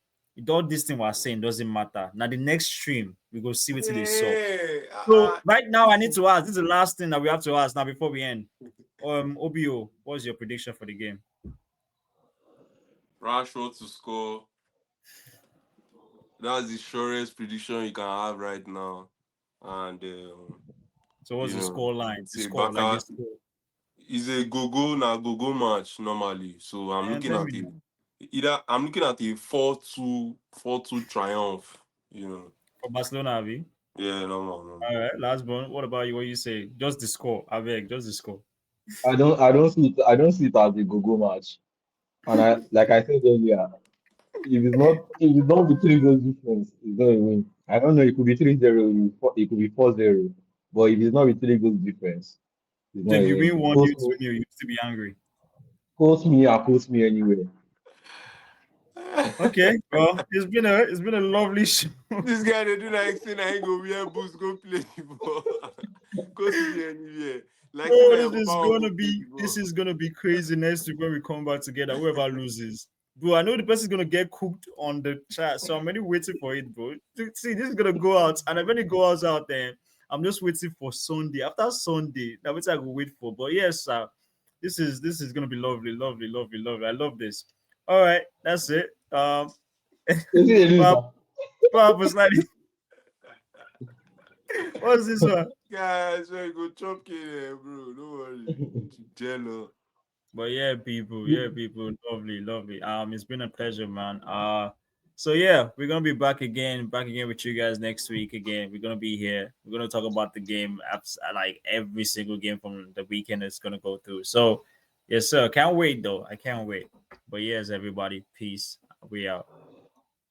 All this thing we're saying doesn't matter. Now the next stream we go see what they saw. Yeah. So right now, I need to ask. This is the last thing that we have to ask now before we end. Obio, what's your prediction for the game? Rashford to score. That's the surest prediction you can have right now. And So what's the score line? it's The a score, like the Baka. score. It's a go-go match normally. So And tell me I'm looking at a 4-2 triumph. You know. for Barcelona, Avi. Yeah, no. All right, last one. What about you? What you say? Just the score. I beg, just the score. I don't see it as a go-go match. And like I said earlier, if it's not between those difference, it's not a win. I don't know, it could be 3-0, it could be 4-0. But if it's not between those difference, it's So not if a you win win. one, you 2-0, you still be angry. Post me anyway. Okay, well, it's been a lovely show. This guy they do like saying I ain't go wear boots, go play the ball. Coach me anywhere. Like say Oh, now your papa will go play the this ball. is gonna be crazy next week when we come back together. Whoever loses, bro, I know the person's gonna get cooked on the chat, so I'm really waiting for it, bro. See, this is gonna go out, and when it goes out, then I'm just waiting for Sunday. After Sunday, that's what I will wait for. But yes, sir, this is gonna be lovely, lovely, lovely, lovely. I love this. All right, that's it. Is it a Papa, loser? Papa was like, What's this one? Guys, we go chop here, bro. Don't worry. Jello. But yeah, people, lovely, lovely. It's been a pleasure, man. So yeah, we're gonna be back again with you guys next week. Again, we're gonna be here. We're gonna talk about the game, like every single game from the weekend that's gonna go through. So yes, sir. Can't wait though. I can't wait. But yes, everybody, peace. We out.